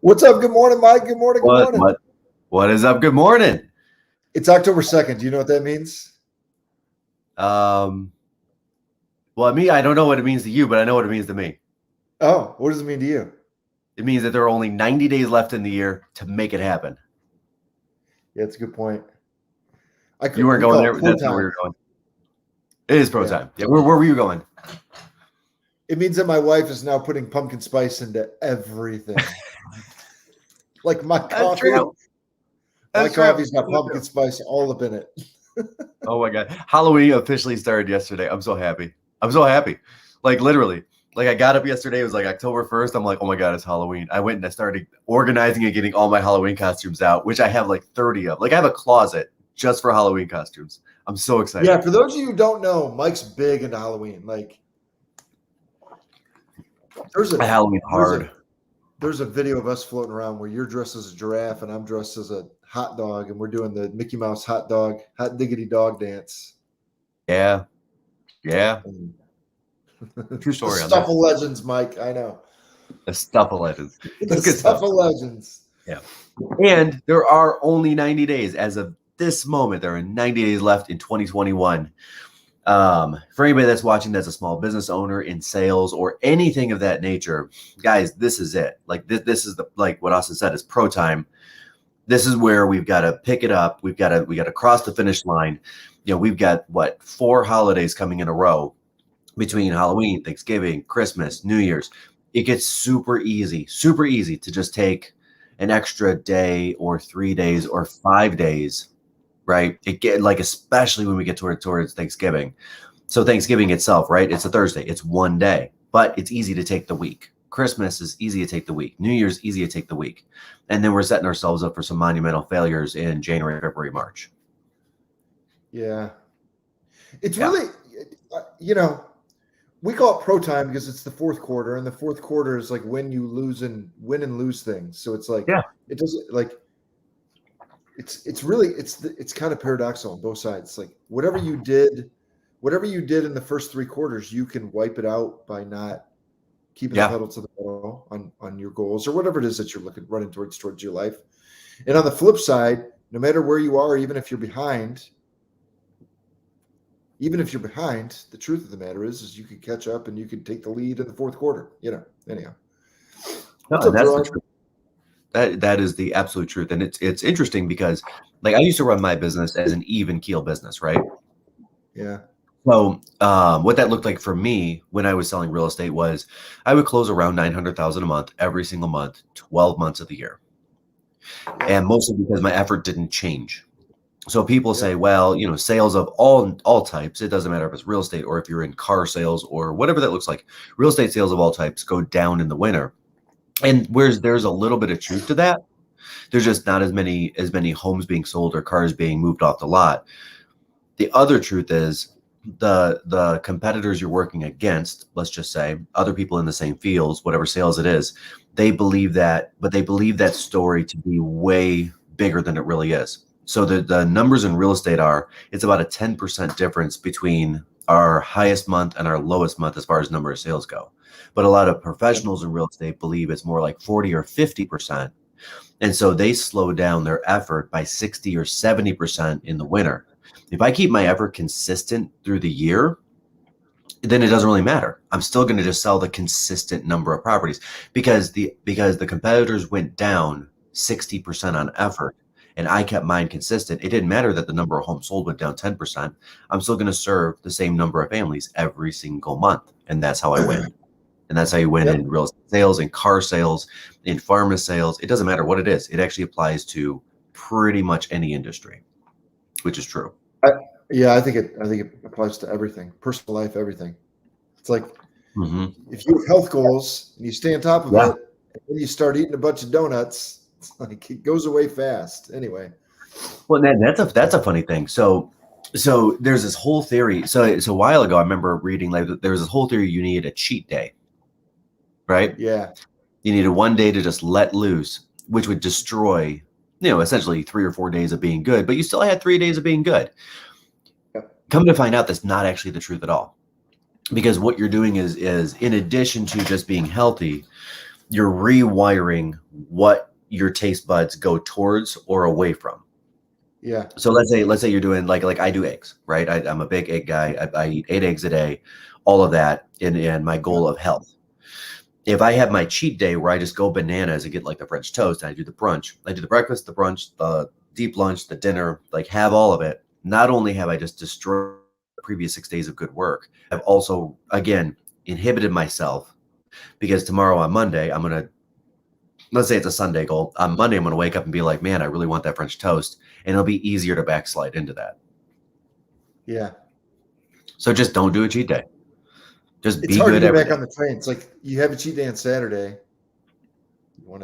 What's up? Good morning, Mike. Good morning. Good morning. What is up? Good morning. It's October 2nd. Do you know what that means? Well, I don't know what it means to you, but I know what it means to me. Oh, what does it mean to you? It means that there are only 90 days left in the year to make it happen. Yeah, it's a good point. You weren't going there. That's where we were going. It is pro time. Yeah, where were you going? It means that my wife is now putting pumpkin spice into everything. Like my coffee. My coffee's got pumpkin spice all up in it. Oh my God. Halloween officially started yesterday. I'm so happy. Like literally. Like I got up yesterday. It was like October 1st. I'm like, oh my God, it's Halloween. I went and I started organizing and getting all my Halloween costumes out, which I have like 30 of. Like I have a closet just for Halloween costumes. I'm so excited. Yeah, for those of you who don't know, Mike's big into Halloween. Like there's a Halloween hard. There's a video of us floating around where you're dressed as a giraffe and I'm dressed as a hot dog, and we're doing the Mickey Mouse hot diggity dog dance. Yeah. True story. The stuff of legends, Mike. I know. The stuff of legends. The stuff of legends. Yeah. And there are only 90 days. As of this moment, there are 90 days left in 2021. For anybody that's watching that's a small business owner in sales or anything of that nature, guys, this is it. Like this is like what Austin said is pro time. This is where we've got to pick it up. We got to cross the finish line. You know, we've got 4 holidays coming in a row between Halloween, Thanksgiving, Christmas, New Year's. It gets super easy to just take an extra day or 3 days or 5 days. Right. It get like, especially when we get towards Thanksgiving. So Thanksgiving itself, right? It's a Thursday. It's one day, but it's easy to take the week. Christmas is easy to take the week. New Year's easy to take the week. And then we're setting ourselves up for some monumental failures in January, February, March. Yeah. It's really, we call it pro time because it's the fourth quarter, and the fourth quarter is like when you win and lose things. So it's like, it doesn't like, it's kind of paradoxical on both sides. Like whatever you did in the first 3 quarters, you can wipe it out by not keeping the pedal to the metal on your goals or whatever it is that you're running towards your life. And on the flip side, no matter where you are, even if you're behind, the truth of the matter is you can catch up and you can take the lead in the fourth quarter. Anyhow. No, that's the truth. That is the absolute truth. And it's interesting because like I used to run my business as an even keel business, right? Yeah. So what that looked like for me when I was selling real estate was I would close around $900,000 a month every single month, 12 months of the year. And mostly because my effort didn't change. So people say, well, sales of all types, it doesn't matter if it's real estate or if you're in car sales or whatever that looks like, real estate sales of all types go down in the winter. And whereas there's a little bit of truth to that, there's just not as many homes being sold or cars being moved off the lot. The other truth is the competitors you're working against, let's just say other people in the same fields, whatever sales it is, they believe that, but they believe that story to be way bigger than it really is. So the numbers in real estate it's about a 10% difference between our highest month and our lowest month as far as number of sales go. But a lot of professionals in real estate believe it's more like 40 or 50%. And so they slow down their effort by 60 or 70% in the winter. If I keep my effort consistent through the year, then it doesn't really matter. I'm still going to just sell the consistent number of properties because the competitors went down 60% on effort and I kept mine consistent. It didn't matter that the number of homes sold went down 10%. I'm still going to serve the same number of families every single month. And that's how I win. And that's how you win in real estate sales, in car sales, in pharma sales. It doesn't matter what it is. It actually applies to pretty much any industry, which is true. I think it applies to everything, personal life, everything. It's like if you have health goals and you stay on top of it, and then you start eating a bunch of donuts, it's like it goes away fast. Anyway. Well, that's a funny thing. So there's this whole theory. So a while ago, I remember reading like there was this whole theory you needed a cheat day. Right? Yeah. You needed one day to just let loose, which would destroy, essentially 3 or 4 days of being good, but you still had 3 days of being good. Come to find out that's not actually the truth at all. Because what you're doing is in addition to just being healthy, you're rewiring what your taste buds go towards or away from. Yeah. So let's say you're doing like I do eggs, right? I'm a big egg guy. I eat 8 eggs a day, all of that in my goal of health. If I have my cheat day where I just go bananas and get like the French toast, and I do the brunch, I do the breakfast, the brunch, the deep lunch, the dinner, like have all of it. Not only have I just destroyed the previous 6 days of good work, I've also, again, inhibited myself because tomorrow on Monday, I'm going to, let's say it's a Sunday goal. On Monday, I'm going to wake up and be like, man, I really want that French toast. And it'll be easier to backslide into that. Yeah. So just don't do a cheat day. Just It's be hard to good get every back day. on the train. It's like you have a cheat day on Saturday. You want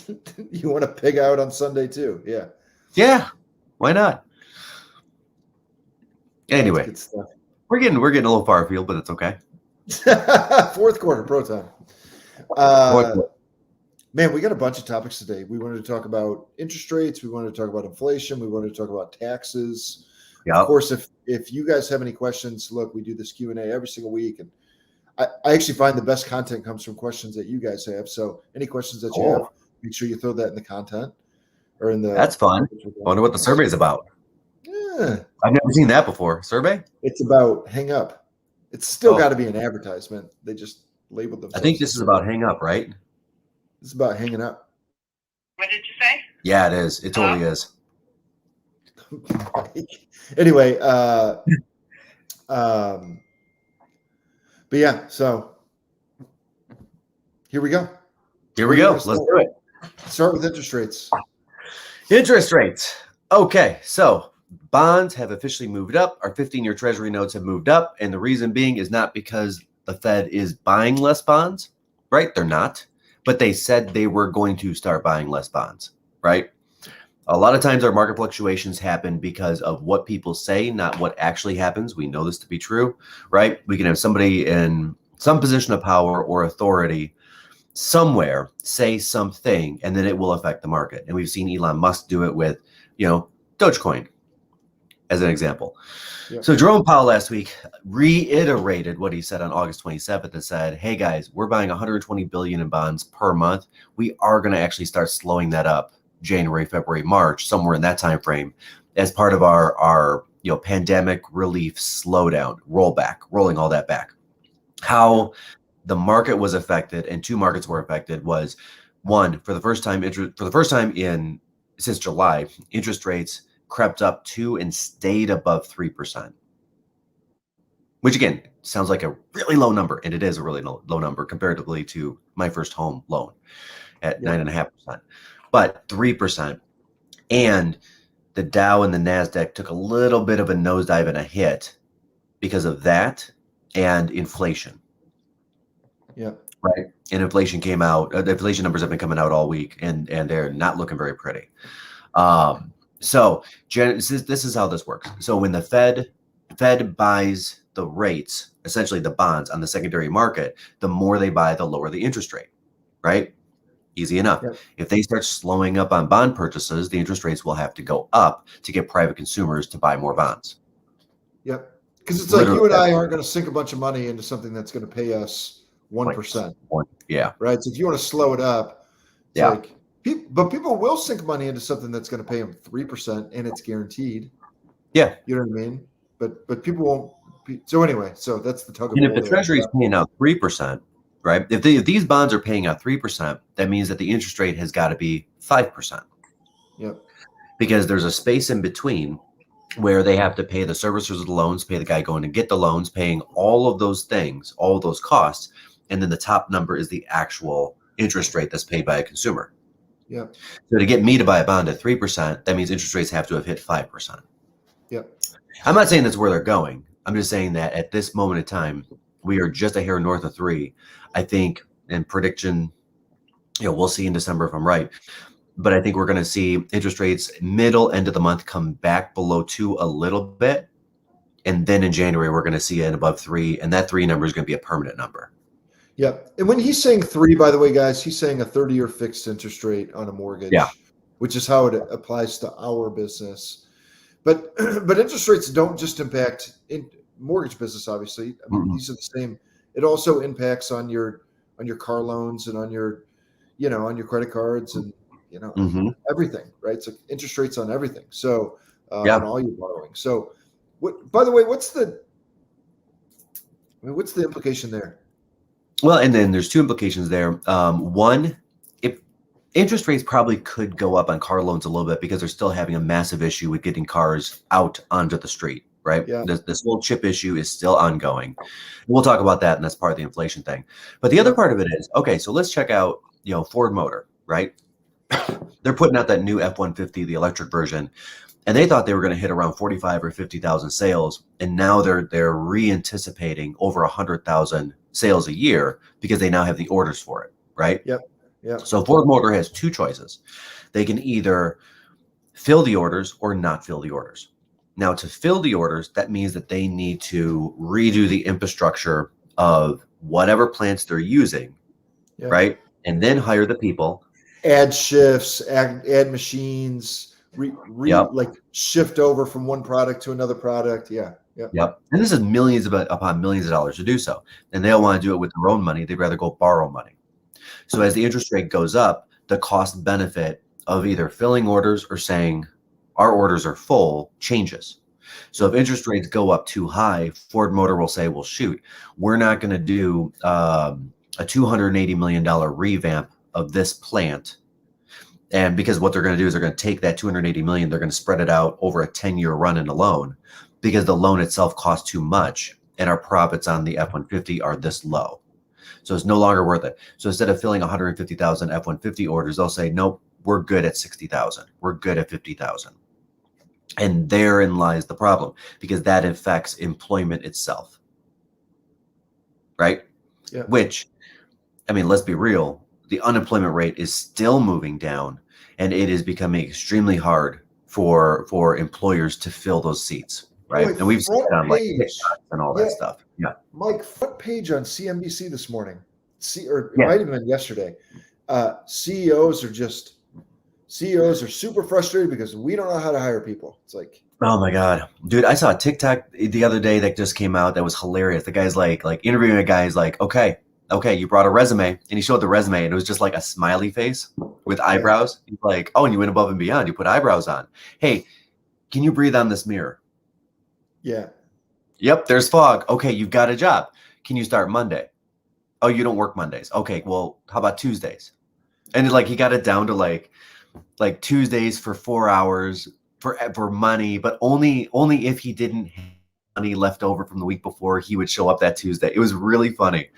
to pig out on Sunday too. Yeah. Yeah. Why not? Anyway, That's good we're getting a little far afield, but it's okay. stuff. Fourth quarter pro time. Man, we got a bunch of topics today. We wanted to talk about interest rates. We wanted to talk about inflation. We wanted to talk about taxes. Yep. Of course, if you guys have any questions, look, we do this Q&A every single week, and I actually find the best content comes from questions that you guys have. So any questions that you have, make sure you throw that in the content or in the. That's fun. I wonder what the survey is about. Yeah. I've never seen that before. Survey? It's about hang up. It's still got to be an advertisement. They just labeled themselves. I think this is about hang up, right? It's about hanging up. What did you say? Yeah, it is. It totally is. Anyway, but yeah, so here we go. Here we go. Let's do it. Start with interest rates. Interest rates. Okay, so bonds have officially moved up. Our 15-year Treasury notes have moved up. And the reason being is not because the Fed is buying less bonds, right? They're not. But they said they were going to start buying less bonds, right? A lot of times our market fluctuations happen because of what people say, not what actually happens. We know this to be true, right? We can have somebody in some position of power or authority somewhere say something, and then it will affect the market. And we've seen Elon Musk do it with, Dogecoin as an example. Yep. So Jerome Powell last week reiterated what he said on August 27th and said, hey guys, we're buying 120 billion in bonds per month. We are going to actually start slowing that up January, February, March, somewhere in that time frame as part of our pandemic relief slowdown, rollback, rolling all that back. How the market was affected, and two markets were affected, was one, for the first time since July, interest rates crept up to and stayed above 3%, which again sounds like a really low number, and it is a really low number comparatively to my first home loan at 9.5%, but 3%. And the Dow and the NASDAQ took a little bit of a nosedive and a hit because of that and inflation. Yeah. Right. And inflation came out. The inflation numbers have been coming out all week, and they're not looking very pretty. So this is how this works. So when the Fed buys the rates, essentially the bonds on the secondary market, the more they buy, the lower the interest rate. Right. Easy enough. Yep. If they start slowing up on bond purchases, the interest rates will have to go up to get private consumers to buy more bonds. Yep. Because it's literally, like you and I aren't going to sink a bunch of money into something that's going to pay us 1%. Yeah. Right. So if you want to slow it up, it's but people will sink money into something that's going to pay them 3% and it's guaranteed. Yeah. You know what I mean? But people won't. So anyway, so that's the tug of war. And if the Treasury is paying out 3%, right? If these bonds are paying out 3%, that means that the interest rate has got to be 5%. Yep. Because there's a space in between where they have to pay the servicers of the loans, pay the guy going to get the loans, paying all of those things, all of those costs. And then the top number is the actual interest rate that's paid by a consumer. Yeah. So to get me to buy a bond at 3%, that means interest rates have to have hit 5%. Yep. I'm not saying that's where they're going. I'm just saying that at this moment in time, we are just a hair north of 3. I think, in prediction, we'll see in December if I'm right. But I think we're going to see interest rates middle end of the month come back below 2 a little bit. And then in January, we're going to see it above 3. And that 3 number is going to be a permanent number. Yeah. And when he's saying 3, by the way, guys, he's saying a 30-year fixed interest rate on a mortgage, which is how it applies to our business. But interest rates don't just impact in mortgage business, obviously. I mean, these are the same. It also impacts on your car loans and on your, on your credit cards and, Mm-hmm. everything, right? It's like interest rates on everything. So Yeah. on all your borrowing. So by the way, what's the implication there? Well, and then there's two implications there. One, if interest rates probably could go up on car loans a little bit because they're still having a massive issue with getting cars out onto the street, right? Yeah. This whole chip issue is still ongoing. We'll talk about that, and that's part of the inflation thing. But the other part of it is, okay, so let's check out, Ford Motor, right? They're putting out that new F-150, the electric version, and they thought they were going to hit around 45 or 50,000 sales, and now they're re-anticipating over 100,000 sales a year because they now have the orders for it, right? Yep. So Ford Motor has two choices. They can either fill the orders or not fill the orders. Now, to fill the orders, that means that they need to redo the infrastructure of whatever plants they're using, right? And then hire the people. Add shifts, add machines, like shift over from one product to another product. Yep. And this is millions upon millions of dollars to do so. And they don't want to do it with their own money. They'd rather go borrow money. So as the interest rate goes up, the cost benefit of either filling orders or saying our orders are full changes. So if interest rates go up too high, Ford Motor will say, well, shoot, we're not going to do a $280 million revamp of this plant. And because what they're going to do is they're going to take that $280 million, they're going to spread it out over a 10-year run in a loan because the loan itself costs too much and our profits on the F-150 are this low. So it's no longer worth it. So instead of filling 150,000 F-150 orders, they'll say, nope, we're good at 60,000. We're good at 50,000. And therein lies the problem because that affects employment itself. Right? Yeah. Which, I mean, let's be real. The unemployment rate is still moving down and it is becoming extremely hard for employers to fill those seats. Right. And we've seen it on like TikTok and all that stuff. Yeah. Mike, front page on CNBC this morning. It might have been yesterday. CEOs are super frustrated because we don't know how to hire people. It's like, oh my God, dude, I saw a TikTok the other day that just came out that was hilarious. The guy's like interviewing a guy. He's like, okay, you brought a resume, and he showed the resume, and it was just like a smiley face with eyebrows. He's like, oh, and you went above and beyond. You put eyebrows on. Hey, can you breathe on this mirror? Yeah. Yep, there's fog. Okay, you've got a job. Can you start Monday? Oh, you don't work Mondays. Okay, well, how about Tuesdays? And like he got it down to like Tuesdays for 4 hours for money, but only if he didn't have money left over from the week before, he would show up that Tuesday. It was really funny.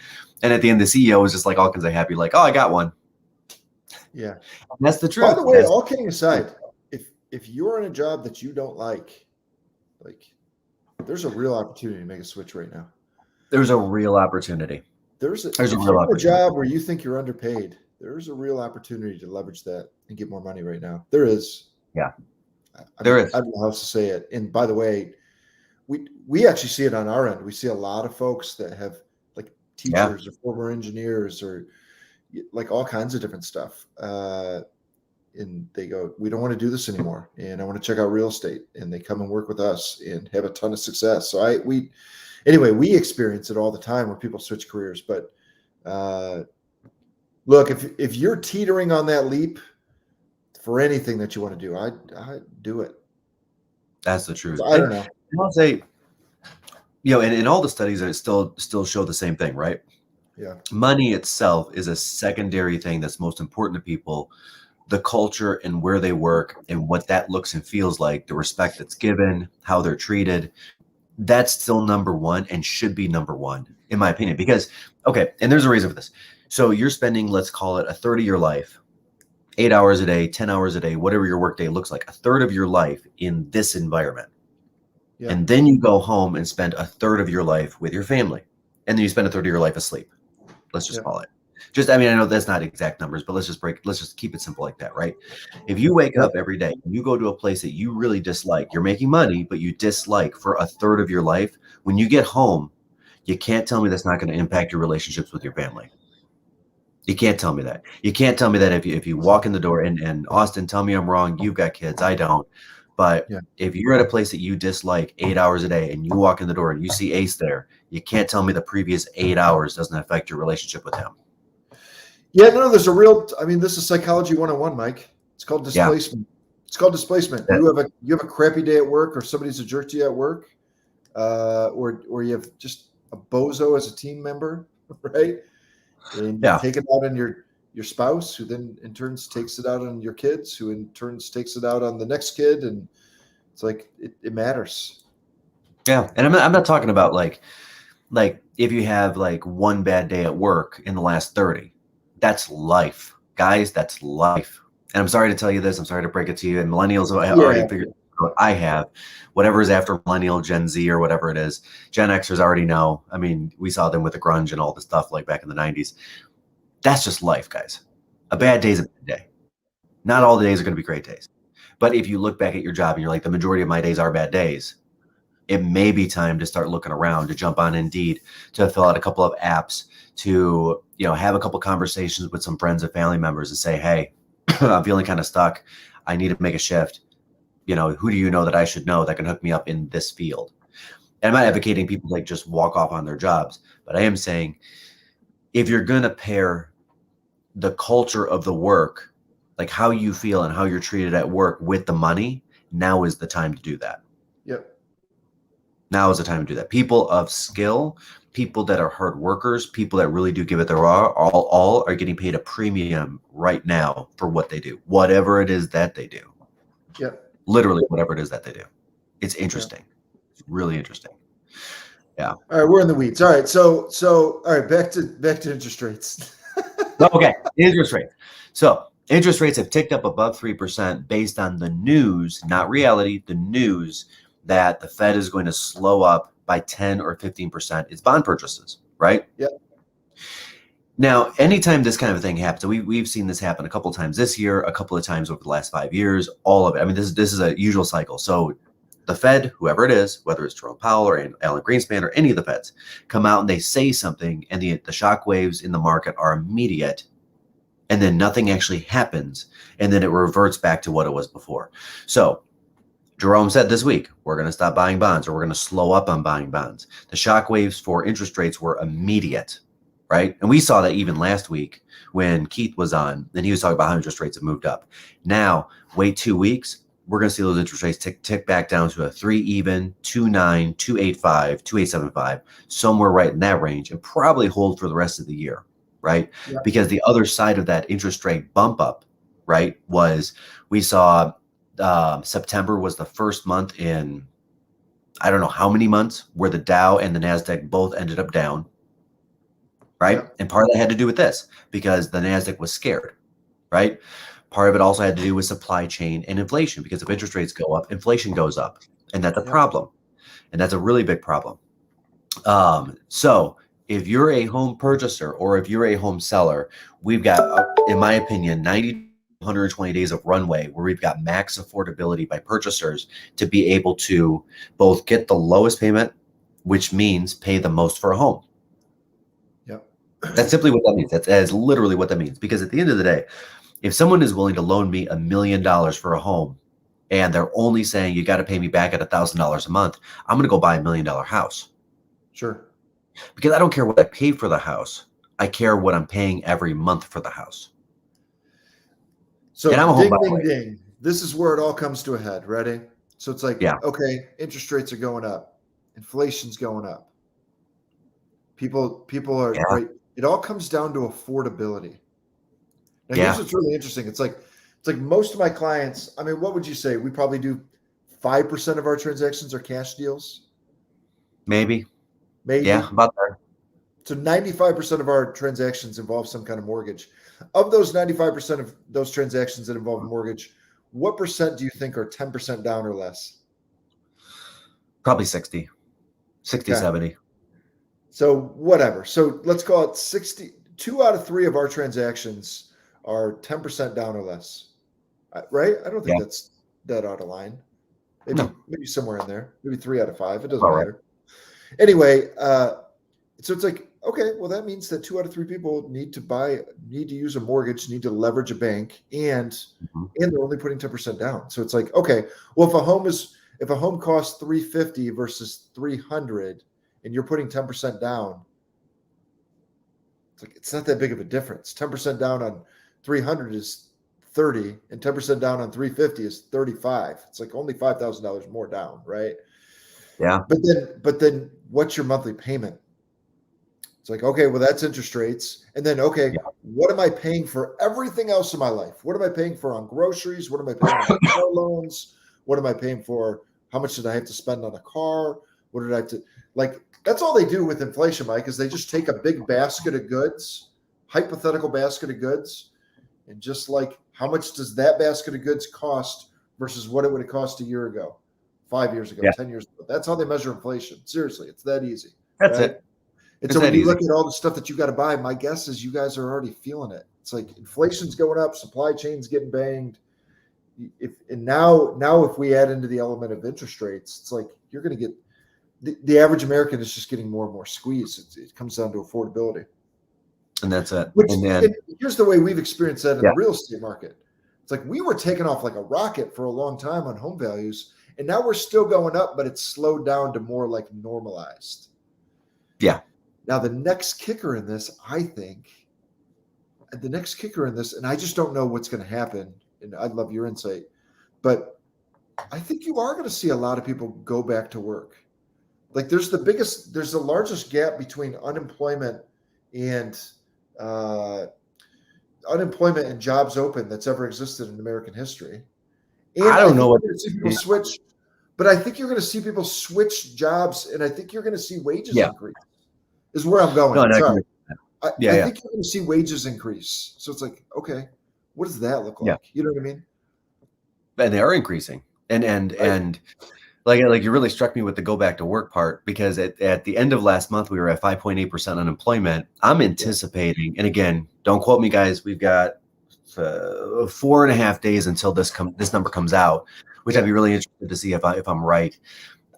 And at the end, the CEO was just like all kinds of happy, like, oh, I got one. Yeah. And that's the truth. By the way, all kidding aside, if you're in a job that you don't like, there's a real opportunity to make a switch right now. There's a real opportunity. There's a job where you think you're underpaid. There's a real opportunity to leverage that and get more money right now. There is. Yeah. There is. I don't know how else to say it. And by the way, we actually see it on our end. We see a lot of folks that have like teachers or former engineers or like all kinds of different stuff. And they go, we don't want to do this anymore. And I want to check out real estate. And they come and work with us and have a ton of success. So we experience it all the time where people switch careers. But look, if you're teetering on that leap for anything that you want to do, I do it. That's the truth. So I don't know. I'll say, and all the studies that still show the same thing, right? Yeah. Money itself is a secondary thing that's most important to people. The culture and where they work and what that looks and feels like, the respect that's given, how they're treated, that's still number one and should be number one, in my opinion. Because, okay, and there's a reason for this. So you're spending, let's call it a third of your life, 8 hours a day, 10 hours a day, whatever your workday looks like, a third of your life in this environment. Yeah. And then you go home and spend a third of your life with your family. And then you spend a third of your life asleep. Let's just call it. I know that's not exact numbers, but let's just keep it simple like that, right? If you wake up every day and you go to a place that you really dislike, you're making money, but you dislike for a third of your life, when you get home, you can't tell me that's not going to impact your relationships with your family. You can't tell me that. You can't tell me that if you walk in the door and Austin, tell me I'm wrong. You've got kids. I don't. But if you're at a place that you dislike 8 hours a day and you walk in the door and you see Ace there, you can't tell me the previous 8 hours doesn't affect your relationship with him. Yeah, no, there's a real. I mean, this is psychology 101, Mike. It's called Yeah. displacement. It's called displacement. Yeah. You have a crappy day at work, or somebody's a jerk to you at work, or you have just a bozo as a team member, right? And you Yeah. take it out on your spouse, who then in turns takes it out on your kids, who in turns takes it out on the next kid, and it's like it matters. Yeah. And I'm not talking about like if you have like one bad day at work in the last 30, that's life, guys. That's life. And I'm sorry to tell you this. I'm sorry to break it to you. And millennials have already figured out. I have. Whatever is after millennial, Gen Z, or whatever it is. Gen Xers already know. I mean, we saw them with the grunge and all the stuff like back in the 90s. That's just life, guys. A bad day is a bad day. Not all the days are going to be great days. But if you look back at your job and you're like, the majority of my days are bad days, it may be time to start looking around, to jump on Indeed, to fill out a couple of apps, to have a couple conversations with some friends and family members and say, hey, I'm feeling kind of stuck. I need to make a shift. Who do you know that I should know that can hook me up in this field? And I'm not advocating people like just walk off on their jobs, but I am saying if you're going to pair the culture of the work, like how you feel and how you're treated at work, with the money, now is the time to do that. Yep. Now is the time to do that. People of skill, people that are hard workers, people that really do give it their all are getting paid a premium right now for what they do, whatever it is that they do. Yep. Literally whatever it is that they do. It's interesting. Yeah. It's really interesting. Yeah. All right, we're in the weeds. All right, so all right, back to interest rates. Okay, interest rates. So interest rates have ticked up above 3% based on the news, not reality, the news that the Fed is going to slow up by 10 or 15% its bond purchases, right? Yep. Now, anytime this kind of thing happens, we've seen this happen a couple of times this year, a couple of times over the last 5 years, all of it. I mean, this is a usual cycle. So the Fed, whoever it is, whether it's Jerome Powell or Alan Greenspan or any of the Feds, come out and they say something, and the shock waves in the market are immediate, and then nothing actually happens, and then it reverts back to what it was before. So Jerome said this week, we're going to stop buying bonds, or we're going to slow up on buying bonds. The shock waves for interest rates were immediate, right? And we saw that even last week when Keith was on, and he was talking about how interest rates have moved up. Now, wait 2 weeks, we're going to see those interest rates tick back down to a 3 even, 2.9, 2.85, 2.875, somewhere right in that range, and probably hold for the rest of the year, right? Yeah. Because the other side of that interest rate bump up, right, was we saw September was the first month in I don't know how many months where the Dow and the NASDAQ both ended up down, right? Yeah. And part of that had to do with this because the NASDAQ was scared, right? Part of it also had to do with supply chain and inflation, because if interest rates go up, inflation goes up, and that's a problem. And that's a really big problem. So if you're a home purchaser or if you're a home seller, we've got, in my opinion, 120 days of runway where we've got max affordability by purchasers to be able to both get the lowest payment, which means pay the most for a home. Yep. That's simply what that means. That is literally what that means. Because at the end of the day, if someone is willing to loan me $1 million for a home and they're only saying you got to pay me back at $1,000 a month, I'm going to go buy $1 million house. Sure. Because I don't care what I pay for the house. I care what I'm paying every month for the house. So and I'm a ding, home ding, ding. This is where it all comes to a head. Ready? So it's like, yeah. Okay, interest rates are going up. Inflation's going up. People are right. It all comes down to affordability. Now, here's what's really interesting. It's like most of my clients, I mean, what would you say? We probably do 5% of our transactions are cash deals. Maybe. Yeah, about that. So 95% of our transactions involve some kind of mortgage. Of those 95% of those transactions that involve mortgage, what percent do you think are 10% down or less? Probably 60, 70. So whatever. So let's call it 60. 2 out of 3 of our transactions are 10% down or less, right? I don't think that's that out of line. Maybe somewhere in there. Maybe 3 out of 5. It doesn't matter. Right. Anyway, so it's like, okay, well, that means that 2 out of 3 people need to use a mortgage, need to leverage a bank, and they're only putting 10% down. So it's like, okay, well, if a home costs $350 versus $300, and you're putting 10% down, It's like, it's not that big of a difference. 10% down on 300 is 30, and 10% down on 350 is 35. It's like only $5,000 more down, right? Yeah. But then what's your monthly payment? It's like, okay, well, that's interest rates. And then, okay, Yeah. what am I paying for everything else in my life? What am I paying for on groceries? What am I paying on my car loans? What am I paying for? How much did I have to spend on a car? What did I have to, like, that's all they do with inflation, Mike, is they just take a big basket of goods, hypothetical basket of goods, and just like, how much does that basket of goods cost versus what it would have cost a year ago, 5 years ago, Yeah. 10 years ago? That's how they measure inflation. Seriously, it's that easy. That's right? it. And It's so when that you easy. look at all the stuff that you got to buy, my guess is you guys are already feeling it. It's like inflation's going up, supply chain's getting banged. Now if we add into the element of interest rates, it's like you're going to get the average American is just getting more and more squeezed. It comes down to affordability. And that's it. Which, And then, and here's the way we've experienced that in Yeah. the real estate market. It's like we were taking off like a rocket for a long time on home values, and now we're still going up, but it's slowed down to more like normalized. Yeah. Now the next kicker in this, I think, and I just don't know what's going to happen, and I'd love your insight, but I think you are going to see a lot of people go back to work. Like there's the largest gap between unemployment and jobs open that's ever existed in American history. And I don't know what you're going to see people switch, but I think you're going to see people switch jobs, and I think you're going to see wages increase. Is where I'm going. No, Sorry. I Yeah. think you're going to see wages increase. So it's like, okay, what does that look like? Yeah. You know what I mean? And they are increasing. And like you really struck me with the go back to work part, because at the end of last month we were at 5.8% unemployment. I'm anticipating, and again, don't quote me, guys. We've got 4.5 days until this number comes out, which I'd be really interested to see if I'm right.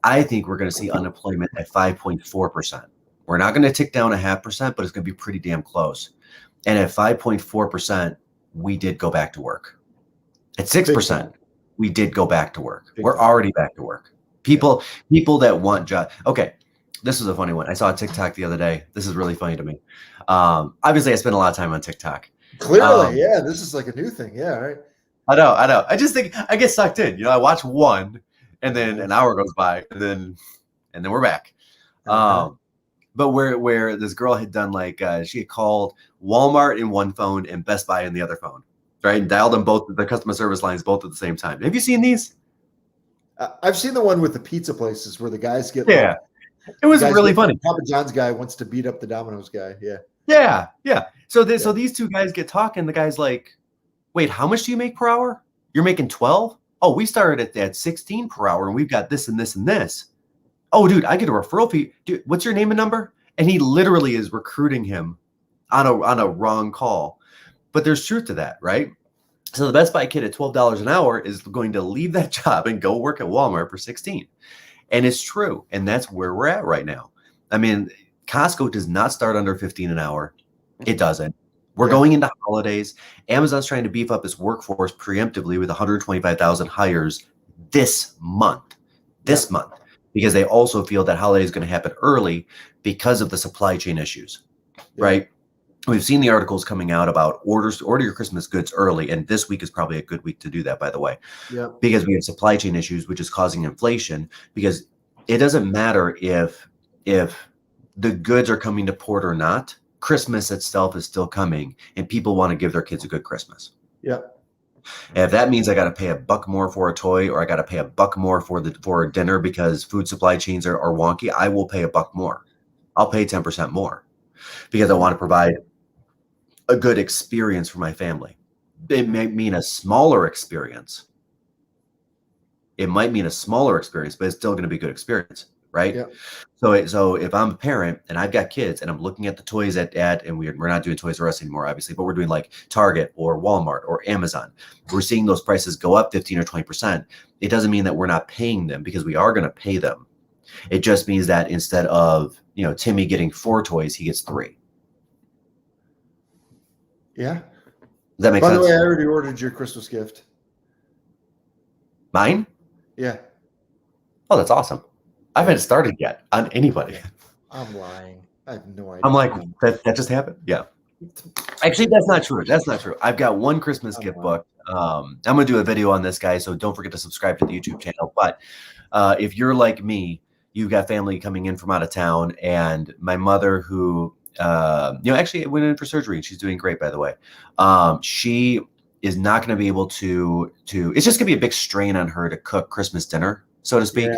I think we're going to see unemployment at 5.4%. We're not going to tick down 0.5%, but it's going to be pretty damn close. And at 5.4%, we did go back to work. At 6%, we did go back to work. We're already back to work. People that want jobs. Okay, this is a funny one. I saw a TikTok the other day. This is really funny to me. Obviously, I spend a lot of time on TikTok. Clearly, yeah. This is like a new thing. Yeah, right. I know. I just think I get sucked in. I watch one, and then an hour goes by, and then we're back. But where this girl had done she had called Walmart in one phone and Best Buy in the other phone, right? And dialed them both, the customer service lines both at the same time. Have you seen these? I've seen the one with the pizza places where the guys get it was really funny. Papa John's guy wants to beat up the Domino's guy. Yeah. So these two guys get talking. The guy's like, "Wait, how much do you make per hour? You're making 12? Oh, we started at 16 per hour, and we've got this and this and this. Oh, dude, I get a referral fee. Dude, what's your name and number?" And he literally is recruiting him on a wrong call. But there's truth to that, right? So the Best Buy kid at $12 an hour is going to leave that job and go work at Walmart for 16. And it's true. And that's where we're at right now. I mean, Costco does not start under 15 an hour. It doesn't. We're going into holidays. Amazon's trying to beef up its workforce preemptively with 125,000 hires this month. Because they also feel that holiday is going to happen early because of the supply chain issues, right? We've seen the articles coming out about order your Christmas goods early, and this week is probably a good week to do that, by the way, because we have supply chain issues, which is causing inflation. Because it doesn't matter if the goods are coming to port or not, Christmas itself is still coming, and people want to give their kids a good Christmas. And if that means I got to pay $1 more for a toy, or I got to pay $1 more for a dinner because food supply chains are wonky, I will pay $1 more. I'll pay 10% more because I want to provide a good experience for my family. It may mean a smaller experience. It might mean a smaller experience, but it's still going to be a good experience, right? So if I'm a parent and I've got kids and I'm looking at the toys and we're not doing Toys R Us anymore, obviously, but we're doing like Target or Walmart or Amazon, we're seeing those prices go up 15 or 20%. It doesn't mean that we're not paying them, because we are going to pay them. It just means that instead of, Timmy getting 4 toys, he gets 3. Yeah. Does that make sense? By the way, I already ordered your Christmas gift. Mine? Yeah. Oh, that's awesome. I haven't started yet on anybody. I'm lying. I have no idea. I'm like, that just happened? Yeah. Actually, that's not true. That's not true. I've got one Christmas gift book. I'm going to do a video on this, guy, so don't forget to subscribe to the YouTube channel. But if you're like me, you've got family coming in from out of town, and my mother, who actually went in for surgery, and she's doing great, by the way. She is not going to be able to. It's just going to be a big strain on her to cook Christmas dinner, so to speak.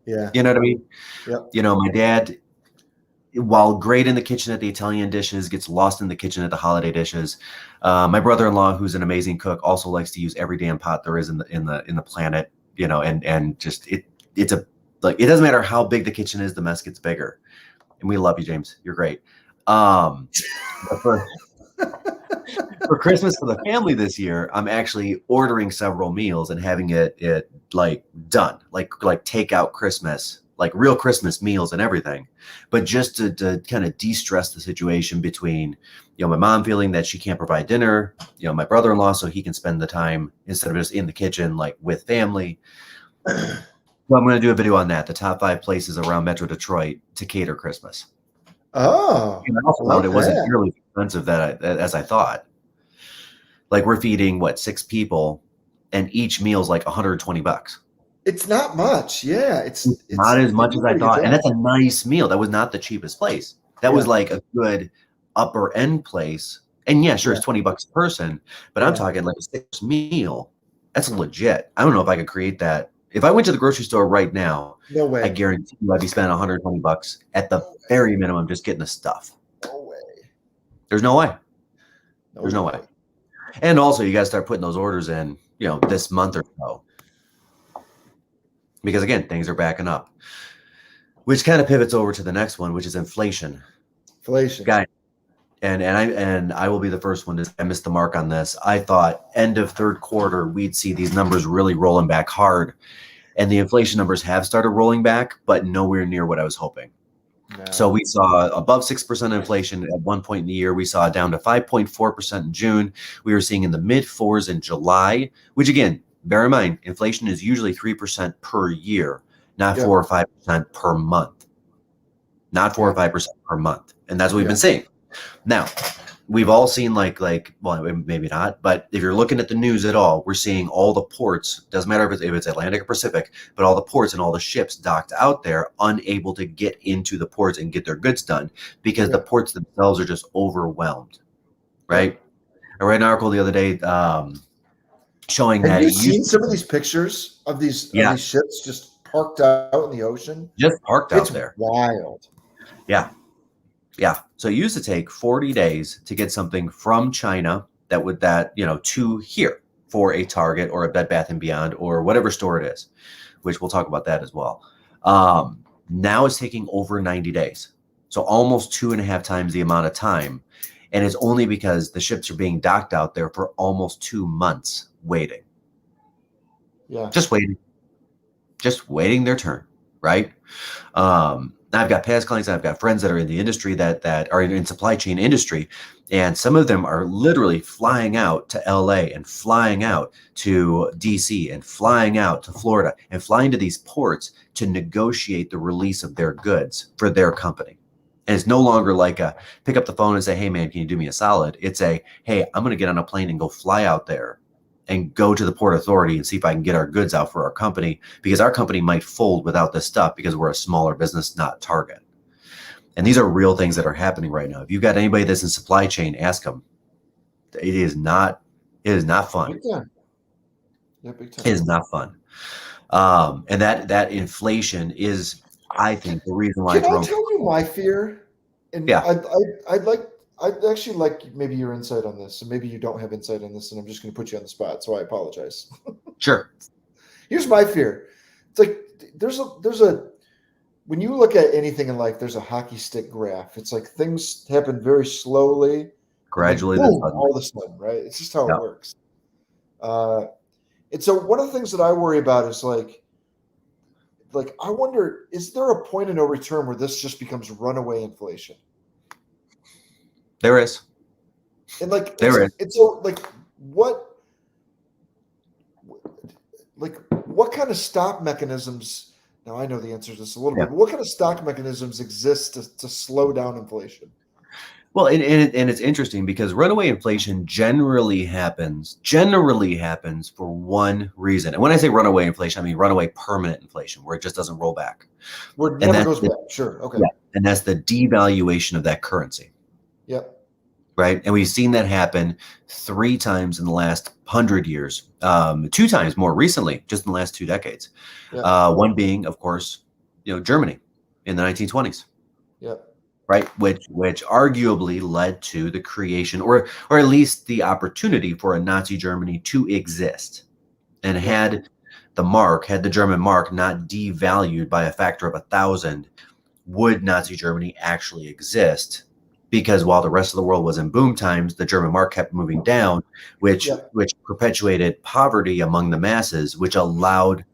Yeah. You know what I mean? Yep. My dad, while great in the kitchen at the Italian dishes, gets lost in the kitchen at the holiday dishes. My brother-in-law, who's an amazing cook, also likes to use every damn pot there is in the planet. And just it's it doesn't matter how big the kitchen is, the mess gets bigger. And we love you, James. You're great. But for Christmas for the family this year, I'm actually ordering several meals and having it like done, like takeout Christmas, like real Christmas meals and everything. But just to kind of de-stress the situation between, my mom feeling that she can't provide dinner, my brother-in-law, so he can spend the time instead of just in the kitchen, like with family. So I'm going to do a video on that, the top 5 places around Metro Detroit to cater Christmas. Oh, I also found it wasn't nearly expensive as I thought. Like we're feeding 6 people, and each meal's like $120. It's not much. Yeah, it's not as much as I thought, and that's a nice meal. That was not the cheapest place. That was like a good upper end place. And yeah, sure, it's $20 a person, but I'm talking like a 6 meal. That's legit. I don't know if I could create that. If I went to the grocery store right now, no way. I guarantee you I'd be spending $120 at the very minimum just getting the stuff. No way. There's no way. There's no way. And also, you got to start putting those orders in, this month or so. Because again, things are backing up. Which kind of pivots over to the next one, which is inflation. Guy. And I will be the first one to say I missed the mark on this. I thought end of third quarter, we'd see these numbers really rolling back hard. And the inflation numbers have started rolling back, but nowhere near what I was hoping. No. So we saw above 6% inflation at one point in the year. We saw down to 5.4% in June. We were seeing in the mid 4s in July, which again, bear in mind, inflation is usually 3% per year, not 4 or 5% per month. Not 4 or 5% per month. And that's what we've been seeing. Now, we've all seen well, maybe not, but if you're looking at the news at all, we're seeing all the ports, doesn't matter if it's Atlantic or Pacific, but all the ports and all the ships docked out there, unable to get into the ports and get their goods done because the ports themselves are just overwhelmed, right? I read an article the other day showing that. Have you seen some of these pictures of these ships just parked out in the ocean? Just parked out there. Wild. Yeah. Yeah. So it used to take 40 days to get something from China to here for a Target or a Bed Bath & Beyond or whatever store it is, which we'll talk about that as well. Now it's taking over 90 days. So almost 2.5 times the amount of time. And it's only because the ships are being docked out there for almost 2 months waiting. Yeah. Just waiting their turn. Right. I've got past clients, I've got friends that are in the industry that are in supply chain industry, and some of them are literally flying out to LA and flying out to DC and flying out to Florida and flying to these ports to negotiate the release of their goods for their company. And it's no longer like a pick up the phone and say, hey man, can you do me a solid? It's a, hey, I'm going to get on a plane and go fly out there and go to the Port Authority and see if I can get our goods out for our company, because our company might fold without this stuff because we're a smaller business, not Target. And these are real things that are happening right now. If you've got anybody that's in supply chain, ask them. It is not fun. Big time. Yeah, big time. It is not fun. And that inflation is, I think, the reason why. Can I tell you my fear? And yeah. I'd actually like maybe your insight on this, and maybe you don't have insight on this, and I'm just going to put you on the spot, so I apologize. Sure. Here's my fear. It's like there's a when you look at anything in life, there's a hockey stick graph. It's like things happen very slowly, gradually, boom, all of a sudden, right? It's just how it works. And so one of the things that I worry about is like I wonder, is there a point of no return where this just becomes runaway inflation? There is. And like there is. And so what kind of stop mechanisms Now I know the answer to this a little bit, but what kind of stock mechanisms exist to slow down inflation? Well, and it's interesting because runaway inflation generally happens for one reason. And when I say runaway inflation, I mean runaway permanent inflation, where it just doesn't roll back. Where it never goes back. Sure. Okay. Yeah, and that's the devaluation of that currency. Yep. Right. And we've seen that happen 3 times in the last 100 years, 2 times more recently, just in the last 2 decades. Yep. One being, of course, Germany in the 1920s. Yep. Right, which arguably led to the creation, or at least the opportunity for a Nazi Germany to exist. And had the German mark not devalued by a factor of 1,000, would Nazi Germany actually exist? Because while the rest of the world was in boom times, the German mark kept moving down, which perpetuated poverty among the masses, which allowed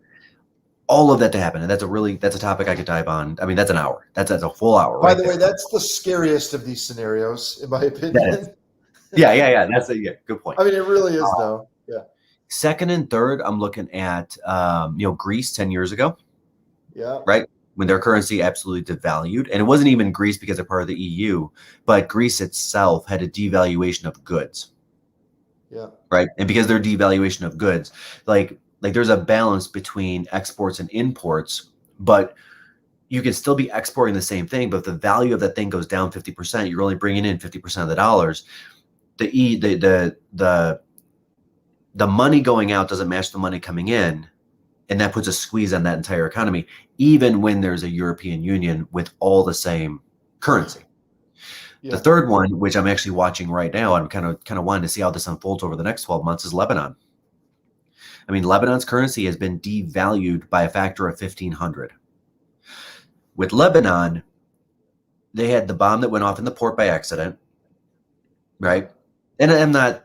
all of that to happen. And that's a topic I could dive on. I mean, that's an hour. That's a full hour. By the way, that's the scariest of these scenarios, in my opinion. Yeah. That's a good point. I mean, it really is, though. Yeah. Second and third, I'm looking at Greece 10 years ago. Yeah. Right. When their currency absolutely devalued. And it wasn't even Greece because they're part of the EU, but Greece itself had a devaluation of goods. Yeah. Right. And because their devaluation of goods, like there's a balance between exports and imports, but you can still be exporting the same thing. But if the value of that thing goes down 50%, you're only bringing in 50% of the dollars. The money going out doesn't match the money coming in. And that puts a squeeze on that entire economy, even when there's a European Union with all the same currency. Yeah. The third one, which I'm actually watching right now, I'm kind of wanting to see how this unfolds over the next 12 months, is Lebanon. I mean, Lebanon's currency has been devalued by a factor of 1,500. With Lebanon, they had the bomb that went off in the port by accident, right? And I'm not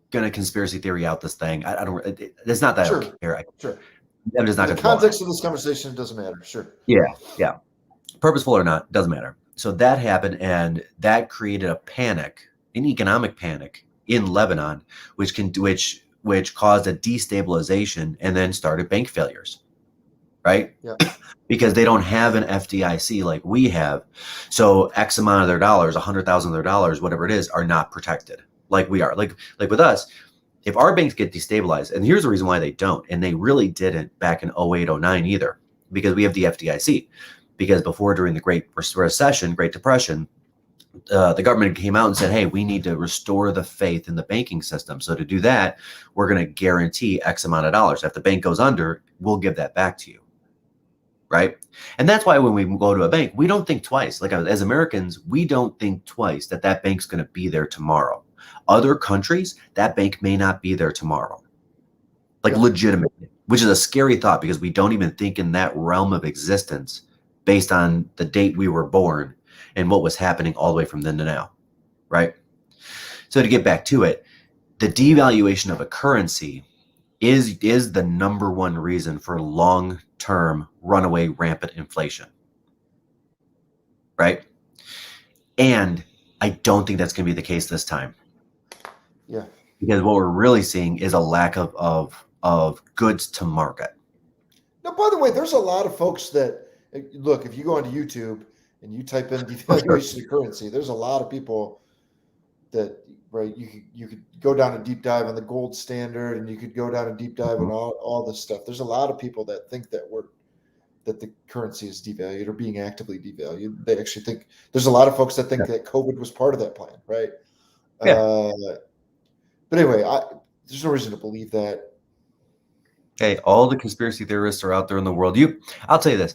going to conspiracy theory out this thing. I don't. It's not that I don't care. Sure. I'm just not going to. The context of this conversation doesn't matter. Sure. Yeah. Purposeful or not, doesn't matter. So that happened, and that created a panic, an economic panic in Lebanon, which caused a destabilization and then started bank failures, right? Yeah. Because they don't have an FDIC like we have. So X amount of their dollars, 100,000 of their dollars, whatever it is, are not protected like we are. Like with us, if our banks get destabilized, and here's the reason why they don't, and they really didn't back in 08, 09 either, because we have the FDIC. Because before, during the Great Recession, Great Depression, the government came out and said, hey, we need to restore the faith in the banking system. So to do that, we're going to guarantee X amount of dollars. If the bank goes under, we'll give that back to you. Right. And that's why when we go to a bank, we don't think twice. Like as Americans, we don't think twice that bank's going to be there tomorrow. Other countries, that bank may not be there tomorrow. Like legitimately, which is a scary thought because we don't even think in that realm of existence based on the date we were born and what was happening all the way from then to now, right? So to get back to it, the devaluation of a currency is the number one reason for long-term runaway rampant inflation, right? And I don't think that's going to be the case this time. Yeah. Because what we're really seeing is a lack of goods to market. Now, by the way, there's a lot of folks that look, if you go onto YouTube and you type in devaluation of currency, there's a lot of people that, right, you could go down a deep dive on the gold standard, and you could go down a deep dive on all this stuff. There's a lot of people that think that the currency is devalued or being actively devalued. They actually think there's a lot of folks that think that COVID was part of that plan, right? Yeah. But anyway, there's no reason to believe that. Hey, all the conspiracy theorists are out there in the world. I'll tell you this.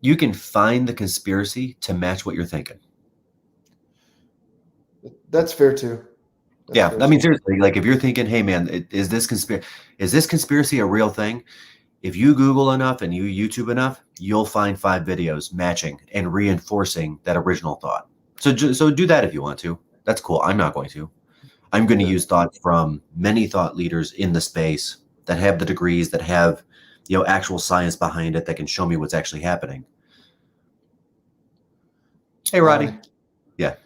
You can find the conspiracy to match what you're thinking. That's fair too. I mean, seriously, like if you're thinking, hey man, is this conspiracy a real thing? If you Google enough and you YouTube enough, you'll find 5 videos matching and reinforcing that original thought. So do that if you want to. That's cool. I'm not going to. I'm going to use thoughts from many thought leaders in the space that have the degrees, that have, actual science behind it, that can show me what's actually happening. Hey, Rodney. Yeah.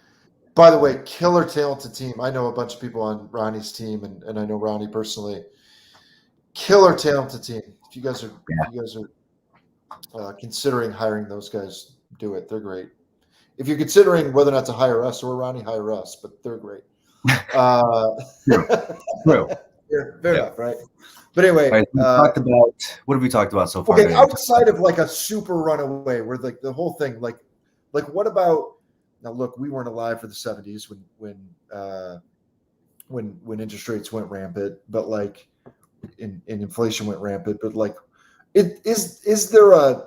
By the way, killer talented team. I know a bunch of people on Ronnie's team, and I know Ronnie personally. Killer talented team. If you guys are considering hiring those guys, do it. They're great. If you're considering whether or not to hire us or Ronnie, hire us, but they're great. True. True. Fair enough, right? But anyway, All right, we talked about what have we talked about so far? okay, today? outside of like a super runaway, where like the whole thing, like what about now? Look, we weren't alive for the '70s when interest rates went rampant, but like in inflation went rampant. But like, is there a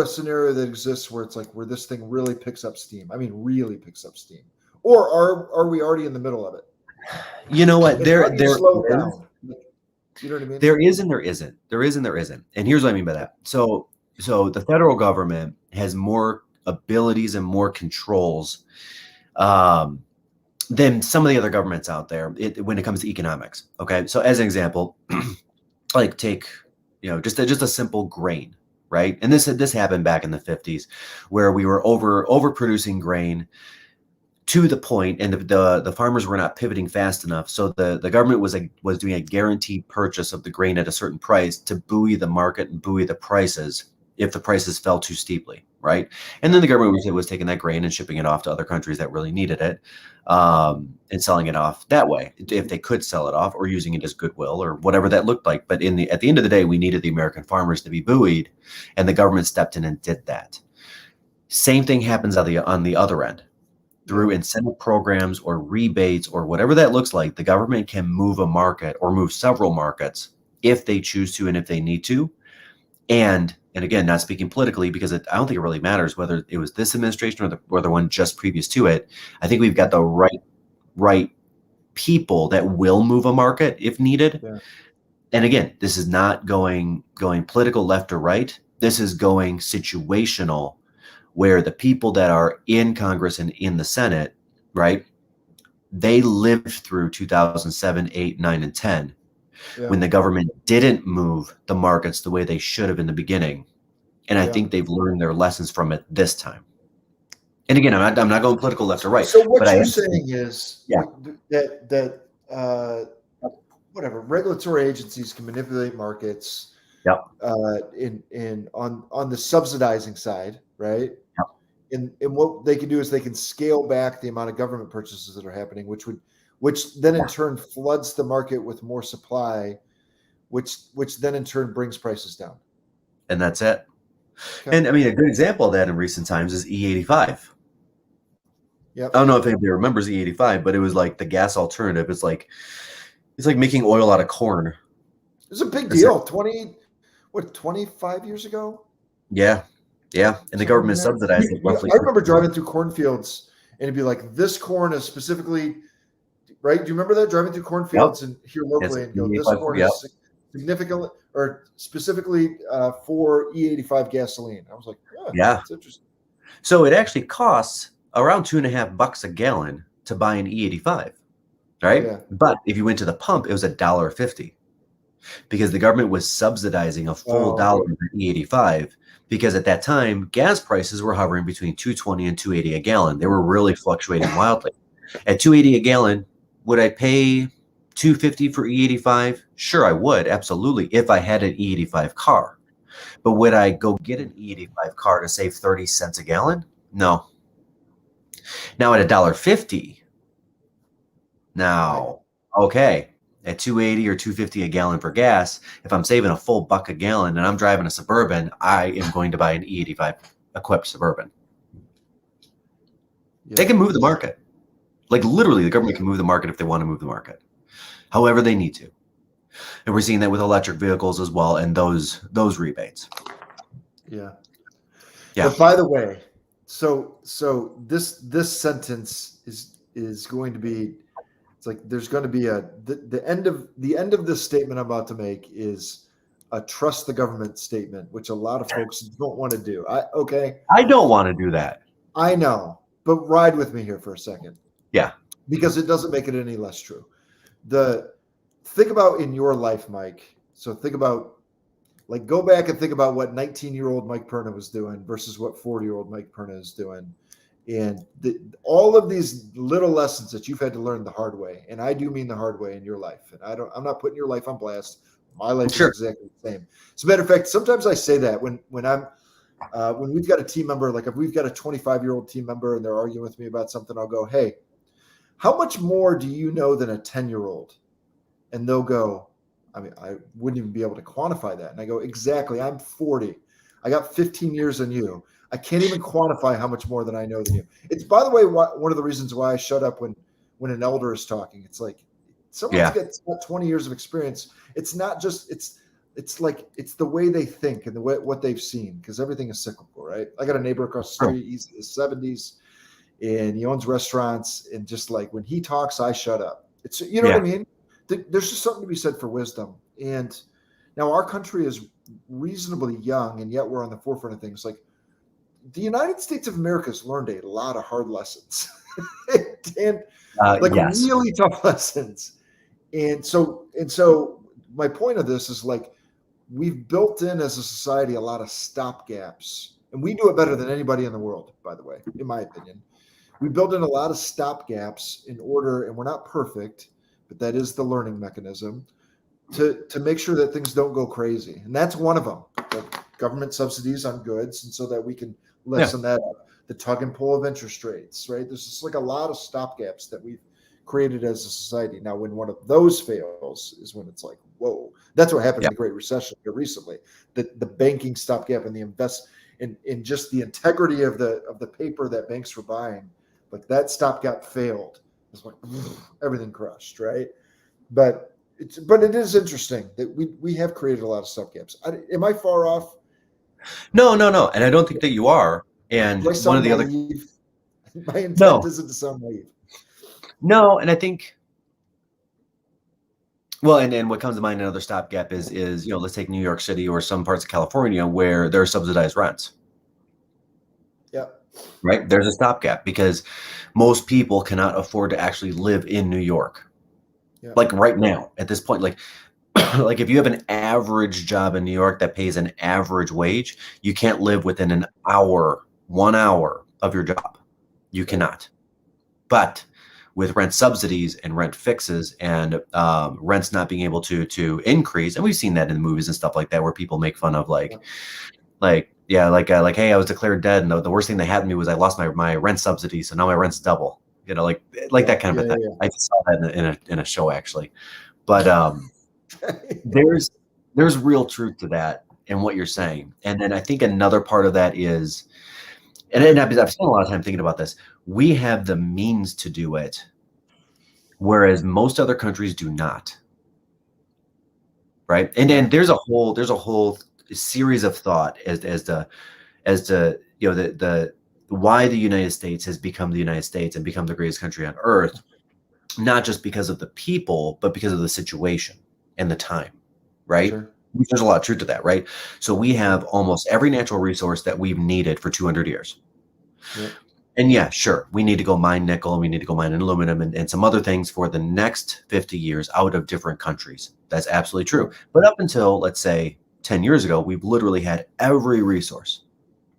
scenario that exists where it's like where this thing really picks up steam? I mean, really picks up steam, or are we already in the middle of it? You know what? Slow down. You know what I mean? There is and there isn't. There is and there isn't. And here's what I mean by that. So the federal government has more abilities and more controls than some of the other governments out there when it comes to economics. Okay. So as an example, like take, just a simple grain, right? And this happened back in the 50s where we were overproducing grain to the point, and the farmers were not pivoting fast enough. So the government was doing a guaranteed purchase of the grain at a certain price to buoy the market and buoy the prices if the prices fell too steeply, right? And then the government was taking that grain and shipping it off to other countries that really needed it, and selling it off that way, if they could sell it off, or using it as goodwill or whatever that looked like. But at the end of the day, we needed the American farmers to be buoyed, and the government stepped in and did that. Same thing happens on the other end. Through incentive programs or rebates or whatever that looks like, the government can move a market or move several markets if they choose to and if they need to. And again, not speaking politically, because I don't think it really matters whether it was this administration or the one just previous to it. I think we've got the right people that will move a market if needed. Yeah. And again, this is not going political left or right. This is going situational, where the people that are in Congress and in the Senate, right, they lived through 2007, 8, 9, and 10, when the government didn't move the markets the way they should have in the beginning. And I think they've learned their lessons from it this time. And again, I'm not going political left or right. So what you're saying is that whatever, regulatory agencies can manipulate markets on the subsidizing side, right? And what they can do is they can scale back the amount of government purchases that are happening, which then in turn floods the market with more supply, which then in turn brings prices down. And that's it. Okay. And I mean, a good example of that in recent times is E85. Yep. I don't know if anybody remembers E85, but it was like the gas alternative. It's like making oil out of corn. It was a big deal. 25 years ago? Yeah. Yeah. And the government subsidized it roughly. I remember driving through cornfields and it'd be like, this corn is specifically, right? Do you remember that? Driving through cornfields and here locally and go, this corn is significantly or specifically for E85 gasoline. I was like, that's interesting. So it actually costs around $2.50 a gallon to buy an E85, right? Yeah. But if you went to the pump, it was $1.50 because the government was subsidizing a full dollar for E85. Because at that time, gas prices were hovering between $2.20 and $2.80 a gallon. They were really fluctuating wildly. At $2.80 a gallon, would I pay $2.50 for E85? Sure, I would, absolutely, if I had an E85 car. But would I go get an E85 car to save 30 cents a gallon? No. Now at $1.50, okay. At $2.80 or $2.50 a gallon for gas, if I'm saving a full buck a gallon and I'm driving a Suburban, I am going to buy an E85 equipped Suburban. Yeah. They can move the market. Like literally, the government can move the market if they want to move the market, however they need to. And we're seeing that with electric vehicles as well, and those rebates. Yeah. But by the way, so this sentence is going to be. It's like there's going to be the end of this statement I'm about to make is a trust the government statement, which a lot of folks don't want to do. I don't want to do that. I know, but ride with me here for a second. Yeah, because it doesn't make it any less true. Think about in your life, Mike. So think about go back and think about what 19-year-old Mike Perna was doing versus what 40-year-old Mike Perna is doing. And all of these little lessons that you've had to learn the hard way, and I do mean the hard way in your life. And I'm not putting your life on blast, My life Sure. is exactly the same. As a matter of fact, sometimes I say that when we've got a team member, like if we've got a 25-year-old team member and they're arguing with me about something, I'll go, hey, how much more do you know than a 10-year-old? And they'll go, I mean, I wouldn't even be able to quantify that. And I go, exactly. I'm 40. I got 15 years on you. I can't even quantify how much more than I know than you. It's, by the way, one of the reasons why I shut up when an elder is talking. It's like someone's got 20 years of experience. It's not just it's like it's the way they think and the way what they've seen, because everything is cyclical, right? I got a neighbor across the street. He's in his 70s and he owns restaurants. And just like when he talks, I shut up. It's, you know what I mean? There's just something to be said for wisdom. And now our country is reasonably young, and yet we're on the forefront of things. Like the United States of America has learned a lot of hard lessons and really tough lessons. And so my point of this is like, we've built in as a society a lot of stopgaps, and we do it better than anybody in the world, by the way, in my opinion. We built in a lot of stopgaps in order, and we're not perfect, but that is the learning mechanism to make sure that things don't go crazy. And that's one of them, the government subsidies on goods, and so that we can lessen that up. The tug and pull of interest rates, right? There's just like a lot of stopgaps that we've created as a society. Now, when one of those fails is when it's like, whoa. That's what happened in the Great Recession here recently. The banking stopgap and the in just the integrity of the paper that banks were buying, like that stopgap failed. It's like everything crushed, right? But it is interesting that we have created a lot of stopgaps. Am I far off? No, and I don't think that you are. And one of the other, my intent isn't to sound naive. No, and I think, well, and what comes to mind, another stopgap is let's take New York City or some parts of California where there are subsidized rents. Yeah. Right. There's a stopgap because most people cannot afford to actually live in New York. Yeah. Like right now, at this point, like if you have an average job in New York that pays an average wage, you can't live within 1 hour of your job. You cannot. But with rent subsidies and rent fixes and rents not being able to increase, and we've seen that in the movies and stuff like that, where people make fun of hey, I was declared dead, and the worst thing that happened to me was I lost my rent subsidy, so now my rent's double. That kind of a thing. Yeah. I saw that in a show actually, but there's real truth to that and what you're saying, and then I think another part of that is. And I've spent a lot of time thinking about this. We have the means to do it, whereas most other countries do not. Right, and then there's a whole series of thought as to the why the United States has become the United States and become the greatest country on earth, not just because of the people, but because of the situation and the time. Right. Sure. There's a lot of truth to that, right? So we have almost every natural resource that we've needed for 200 years. Yep. And yeah, sure, we need to go mine nickel, and we need to go mine aluminum and some other things for the next 50 years out of different countries. That's absolutely true. But up until, let's say, 10 years ago, we've literally had every resource,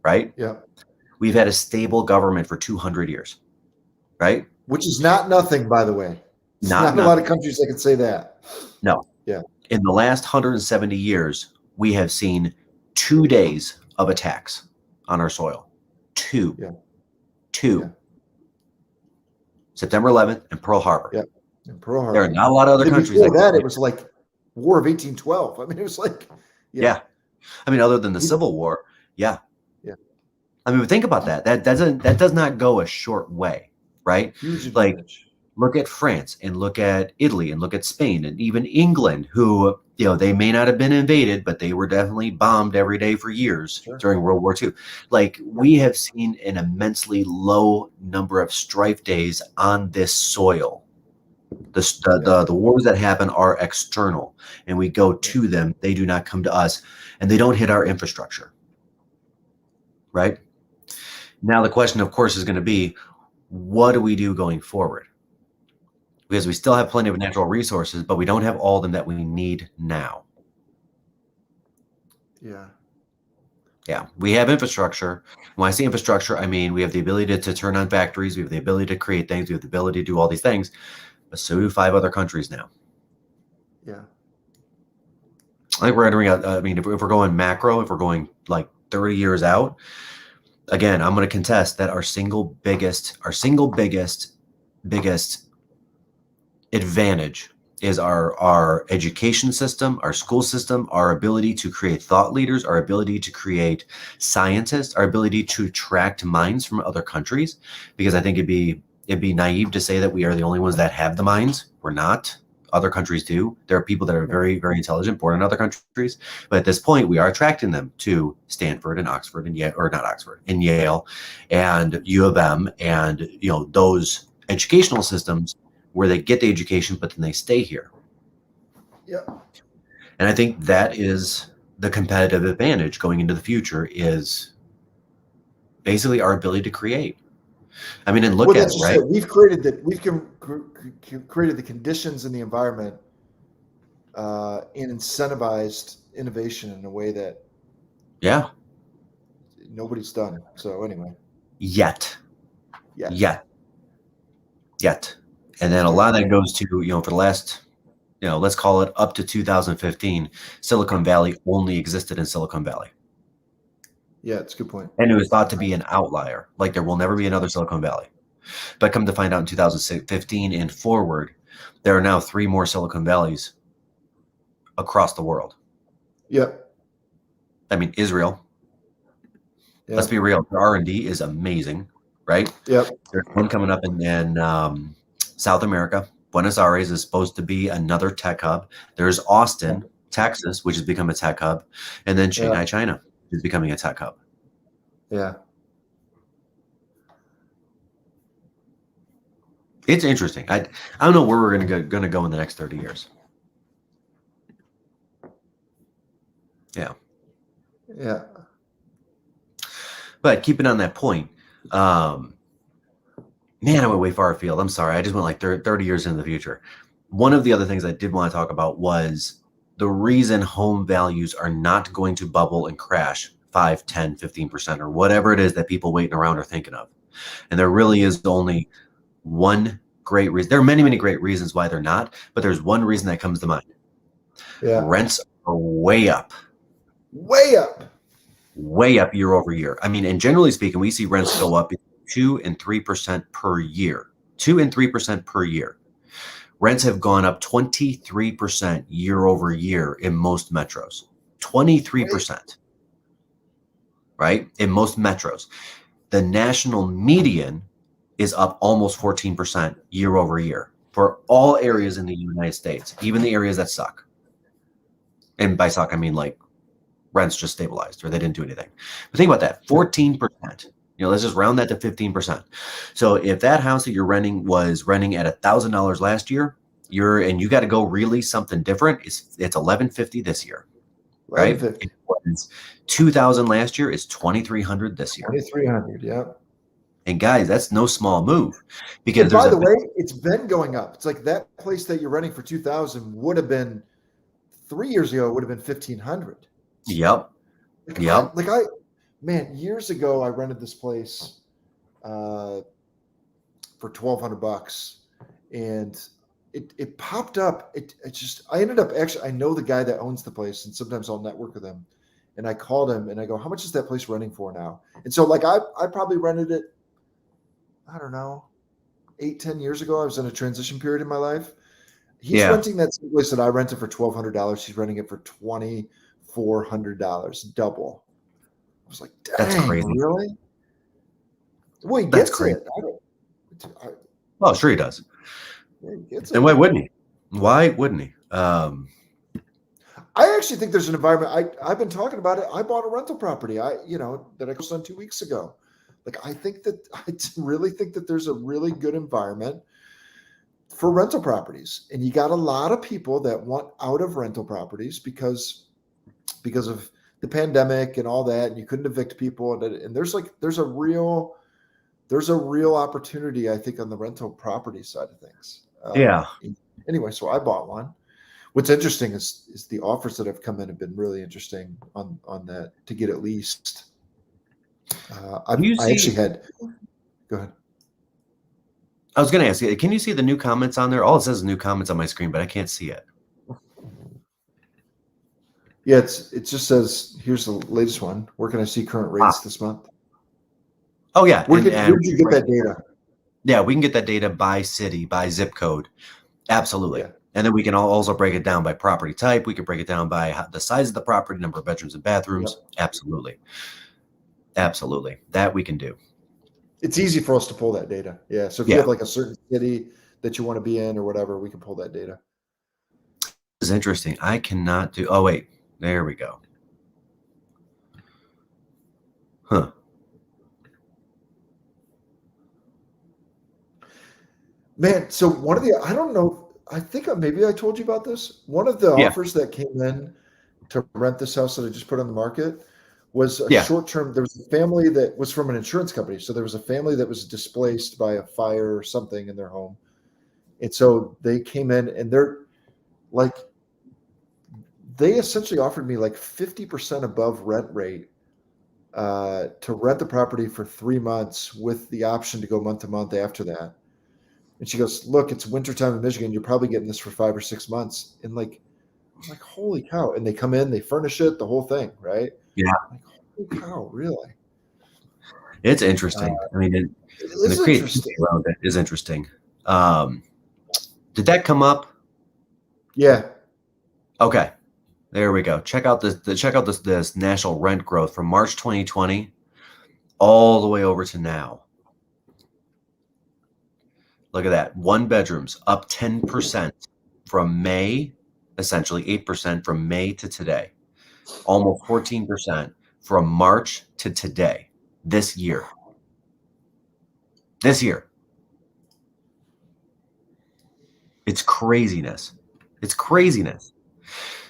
right? Yeah. We've had a stable government for 200 years, right? Which is not nothing, by the way. It's not a lot of countries that can say that. No. Yeah. In the last 170 years, we have seen 2 days of attacks on our soil. 2. Yeah. 2. Yeah. September 11th and Pearl Harbor. Yeah. And Pearl Harbor. There are not a lot of other countries. Before that, it was like War of 1812. I mean, it was like. Yeah. I mean, other than the Civil War. Yeah. Yeah. I mean, think about that. That does not go a short way, right? Huge advantage. Look at France and look at Italy and look at Spain and even England, who, they may not have been invaded, but they were definitely bombed every day for years during World War II. We have seen an immensely low number of strife days on this soil. The wars that happen are external, and we go to them. They do not come to us, and they don't hit our infrastructure. Right? Now, the question, of course, is going to be, what do we do going forward? Because we still have plenty of natural resources, but we don't have all of them that we need now. Yeah. Yeah. We have infrastructure. When I say infrastructure, I mean we have the ability to turn on factories. We have the ability to create things. We have the ability to do all these things. But so do 5 other countries now. Yeah. I think we're entering out. I mean, if we're going macro, if we're going like 30 years out, again, I'm going to contest that our single biggest advantage is our education system, our school system, our ability to create thought leaders, our ability to create scientists, our ability to attract minds from other countries. Because I think it'd be naive to say that we are the only ones that have the minds. We're not. Other countries do. There are people that are very, very intelligent, born in other countries, but at this point, we are attracting them to Stanford and Oxford and Yale, or not Oxford, and Yale, and U of M, and those educational systems where they get the education, but then they stay here. Yeah. And I think that is the competitive advantage going into the future, is basically our ability to create. I mean, and look at it, right? We've created created the conditions in the environment and incentivized innovation in a way that nobody's done. So anyway, yet. And then a lot of that goes to, for the last, let's call it up to 2015, Silicon Valley only existed in Silicon Valley. Yeah, it's a good point. And it was thought to be an outlier. Like, there will never be another Silicon Valley. But come to find out in 2015 and forward, there are now 3 more Silicon Valleys across the world. Yep. I mean, Israel. Yep. Let's be real. Their R&D is amazing, right? Yep. There's one coming up in South America. Buenos Aires is supposed to be another tech hub. There's Austin, Texas, which has become a tech hub. And then Shanghai, China is becoming a tech hub. Yeah. It's interesting. I don't know where we're going to go in the next 30 years. Yeah. Yeah. But keeping on that point, man, I went way far afield. I'm sorry. I just went like 30 years into the future. One of the other things I did want to talk about was the reason home values are not going to bubble and crash 5, 10, 15%, or whatever it is that people waiting around are thinking of. And there really is only one great reason. There are many, many great reasons why they're not, but there's one reason that comes to mind. Yeah. Rents are way up. Way up. Way up year over year. I mean, and generally speaking, we see rents go up 2 and 3% per year. 2 and 3% per year. Rents have gone up 23% year over year in most metros. 23%. Right? In most metros. The national median is up almost 14% year over year for all areas in the United States, even the areas that suck. And by suck, I mean like rents just stabilized or they didn't do anything. But think about that, 14%. Let's just round that to 15%. So if that house that you're renting was renting at $1,000 last year, you got to go really something different. It's $1,150 this year, right? It was $2,000 last year. It's $2,300 this year. $2,300, yeah. And guys, that's no small move, because by the way, it's been going up. It's like that place that you're renting for $2,000 would have been 3 years ago. Would have been $1,500. Yep. Years ago, I rented this place for $1,200, and it popped up. I ended up I know the guy that owns the place, and sometimes I'll network with him. And I called him and I go, how much is that place renting for now? And so I probably rented it, I don't know, 8-10 years ago. I was in a transition period in my life. He's renting that place that I rented for $1,200. He's renting it for $2,400, double. I was like, dang, that's crazy. Really? Well, he gets it. Well, sure he does. Yeah, he gets and why wouldn't he? Why wouldn't he? I actually think there's an environment. I've been talking about it. I bought a rental property. That I closed on 2 weeks ago. I really think that there's a really good environment for rental properties, and you got a lot of people that want out of rental properties because of the pandemic and all that, and you couldn't evict people, and there's a real opportunity, I think, on the rental property side of things. Anyway, so I bought one. What's interesting is the offers that have come in have been really interesting on that to get at least. Go ahead. I was going to ask you, can you see the new comments on there? All it says is new comments on my screen, but I can't see it. Yeah, it just says here's the latest one. Where can I see current rates this month? Oh yeah. Where did you get that data? Yeah, we can get that data by city, by zip code. Absolutely. Yeah. And then we can also break it down by property type. We can break it down by the size of the property, number of bedrooms and bathrooms. Yep. Absolutely. Absolutely. That we can do. It's easy for us to pull that data. Yeah. So if you have like a certain city that you want to be in or whatever, we can pull that data. This is interesting. I cannot do. Oh, wait. There we go. Huh. Man, so one of the, I don't know, I think maybe I told you about this. One of the offers that came in to rent this house that I just put on the market was a short-term. There was a family that was from an insurance company. So there was a family that was displaced by a fire or something in their home. And so they came in and they're like, they essentially offered me like 50% above rent rate to rent the property for 3 months with the option to go month to month after that. And she goes, look, it's wintertime in Michigan. You're probably getting this for 5 or 6 months. And like, I'm like, holy cow. And they come in, they furnish it, the whole thing, right? Yeah. I'm like, holy cow, really? It's interesting. I mean, the creativity around it is interesting. Did that come up? Yeah. Okay. There we go. Check out this national rent growth from March 2020 all the way over to now. Look at that. 1 bedrooms up 10% from May, essentially 8% from May to today. Almost 14% from March to today, this year. This year. It's craziness. It's craziness.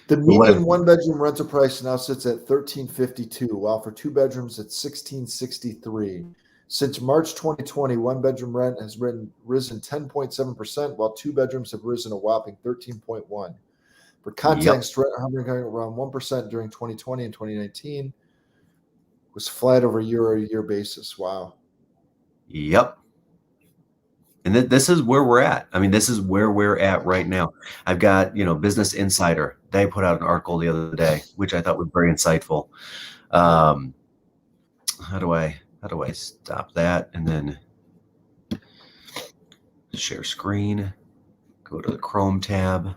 The median 1-bedroom rental price now sits at $1,352, while for 2 bedrooms it's $1,663. Since March 2020, 1-bedroom rent has risen 10.7%, while 2 bedrooms have risen a whopping 13.1%. For context, rent hovering around 1% during 2020 and 2019 was flat over a year basis. Wow. Yep. And this is where we're at. I mean, this is where we're at right now. I've got, Business Insider. They put out an article the other day, which I thought was very insightful. How do I stop that? And then share screen, go to the Chrome tab.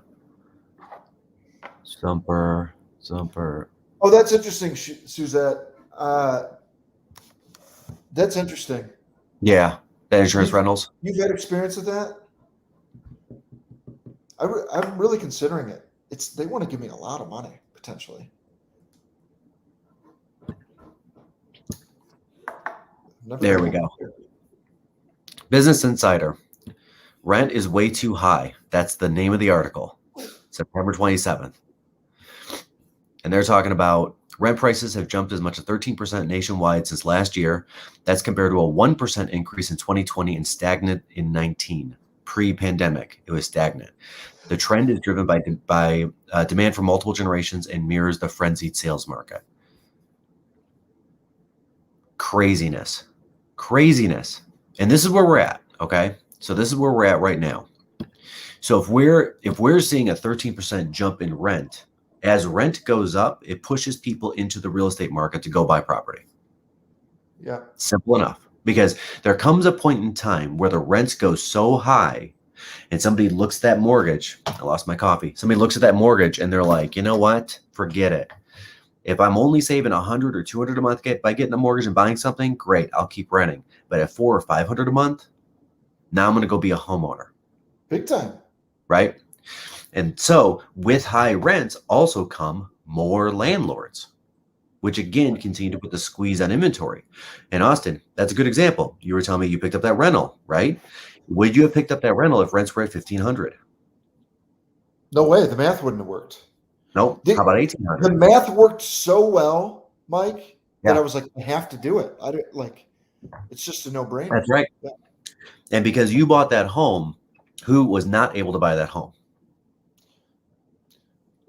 Zumper. Oh, that's interesting, Suzette. That's interesting. Yeah. The insurance rentals. You've had experience with that? I'm really considering it. They want to give me a lot of money, potentially. There we go. Business Insider. Rent is way too high. That's the name of the article. September 27th. And they're talking about rent prices have jumped as much as 13% nationwide since last year. That's compared to a 1% increase in 2020 and stagnant in 19. Pre-pandemic, it was stagnant. The trend is driven by demand for multiple generations and mirrors the frenzied sales market. Craziness. And this is where we're at, okay? So this is where we're at right now. So if we're seeing a 13% jump in rent, as rent goes up, it pushes people into the real estate market to go buy property. Yeah. Simple enough. Because there comes a point in time where the rents go so high and somebody looks at that mortgage. I lost my coffee. Somebody looks at that mortgage and they're like, you know what? Forget it. If I'm only saving $100 or $200 a month by getting a mortgage and buying something, great, I'll keep renting. But at $400 or $500 a month, now I'm going to go be a homeowner. Big time. Right? And so with high rents also come more landlords, which again continue to put the squeeze on inventory. And Austin, that's a good example. You were telling me you picked up that rental, right? Would you have picked up that rental if rents were at $1,500? No way. The math wouldn't have worked. Nope. How about $1,800? The math worked so well, Mike, that I was like, I have to do it. It's just a no-brainer. That's right. Yeah. And because you bought that home, who was not able to buy that home?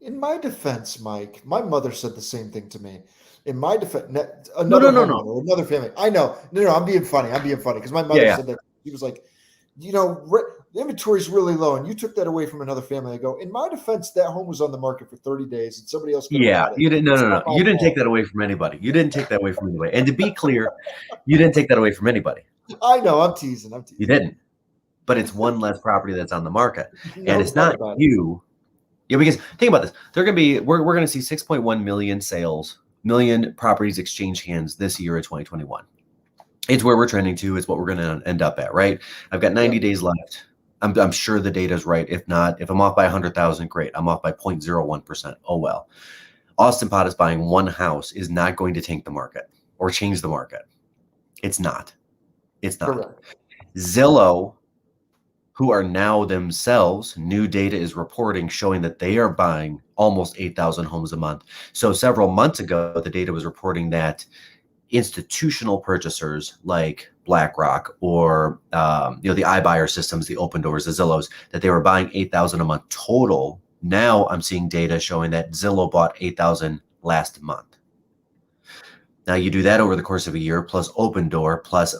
In my defense, Mike, my mother said the same thing to me. In my defense, another family. I know. No, I'm being funny. Because my mother said that. She was like, the inventory is really low, and you took that away from another family. I go, in my defense, that home was on the market for 30 days, and somebody else could have bought it. You didn't. It's No. not my You didn't take fault. that away from anybody. You didn't take that away from anybody. And to be clear, you didn't take that away from anybody. I know. I'm teasing. You didn't. But it's one less property that's on the market, No and it's doubt not about it. you. Yeah, because think about this. They're going to be. We're going to see 6.1 million sales, million properties exchange hands this year in 2021. It's where we're trending to. It's what we're going to end up at, right? I've got 90 days left. I'm sure the data is right. If not, if I'm off by 100,000, great. I'm off by 0.01%. Oh well. Austin Pothast buying one house is not going to tank the market or change the market. It's not. It's not. Correct. Zillow, who are now themselves, new data is reporting showing that they are buying almost 8,000 homes a month. So several months ago, the data was reporting that institutional purchasers like BlackRock or the iBuyer systems, the Open Doors, the Zillows, that they were buying 8,000 a month total. Now I'm seeing data showing that Zillow bought 8,000 last month. Now you do that over the course of a year, plus Open Door, plus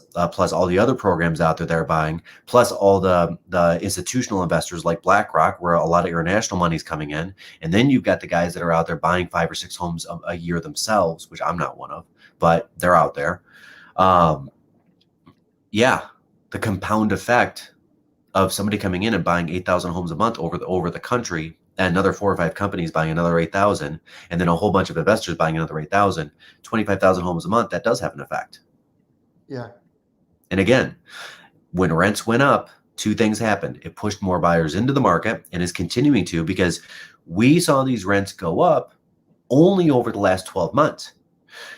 all the other programs out there that are buying, plus all the institutional investors like BlackRock, where a lot of international money is coming in, and then you've got the guys that are out there buying 5 or 6 homes a year themselves, which I'm not one of, but they're out there. Yeah, the compound effect of somebody coming in and buying 8,000 homes a month over the country, and another 4 or 5 companies buying another 8,000, and then a whole bunch of investors buying another 8,000, 25,000 homes a month, that does have an effect. Yeah. And again, when rents went up, 2 things happened. It pushed more buyers into the market and is continuing to, because we saw these rents go up only over the last 12 months.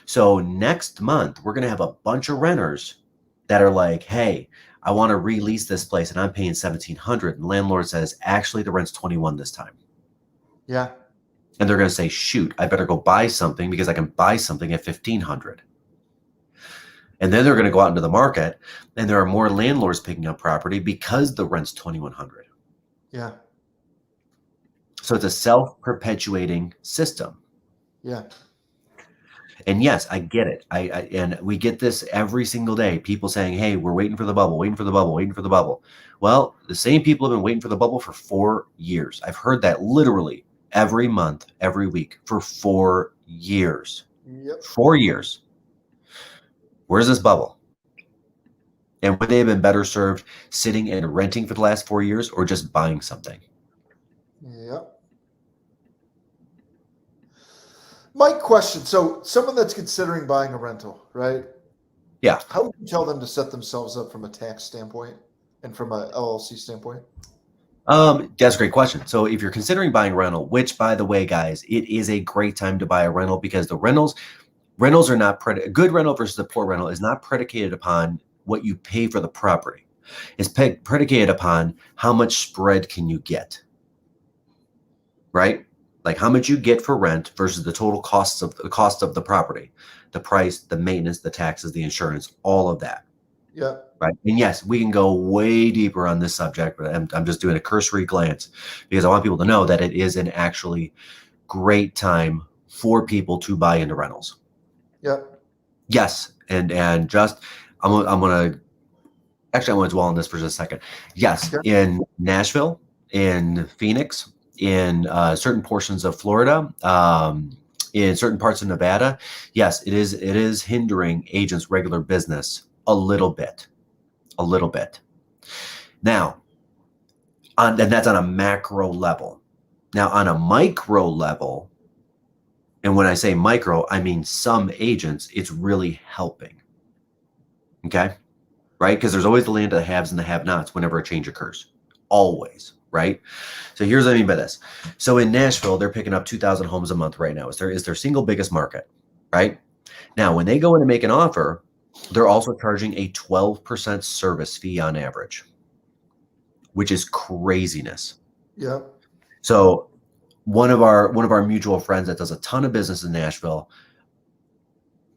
So next month, we're going to have a bunch of renters that are like, hey, I want to release this place and I'm paying $1,700. And the landlord says, actually, the rent's $21 this time. Yeah. And they're going to say, shoot, I better go buy something because I can buy something at $1,500. And then they're going to go out into the market, and there are more landlords picking up property because the rent's $2,100. Yeah. So it's a self-perpetuating system. Yeah. And yes, I get it. And we get this every single day. People saying, hey, we're waiting for the bubble, waiting for the bubble, waiting for the bubble. Well, the same people have been waiting for the bubble for 4 years. I've heard that literally every month, every week for 4 years. Yep. 4 years. Where's this bubble? And would they have been better served sitting and renting for the last 4 years or just buying something? Yep. Mike, question. So someone that's considering buying a rental, right? Yeah. How would you tell them to set themselves up from a tax standpoint and from a LLC standpoint? That's a great question. So if you're considering buying a rental, which by the way, guys, it is a great time to buy a rental, because the rentals are not a good rental versus a poor rental is not predicated upon what you pay for the property. It's predicated upon how much spread can you get, right? Like how much you get for rent versus the total cost of the property, the price, the maintenance, the taxes, the insurance, all of that. Yeah. Right. And yes, we can go way deeper on this subject, but I'm just doing a cursory glance because I want people to know that it is an actually great time for people to buy into rentals. Yeah. Yes. And just, I want to dwell on this for just a second. Yes. Okay. In Nashville, in Phoenix, in certain portions of Florida, in certain parts of Nevada, yes, it is hindering agents' regular business a little bit. Now, and that's on a macro level. Now, on a micro level, and when I say micro, I mean some agents, it's really helping. Okay? Right? Because there's always the land of the haves and the have-nots whenever a change occurs. Always. Right? So here's what I mean by this. So in Nashville, they're picking up 2,000 homes a month right now. It's their single biggest market. Right? Now, when they go in and make an offer, they're also charging a 12% service fee on average, which is craziness. Yeah. So one of our mutual friends that does a ton of business in Nashville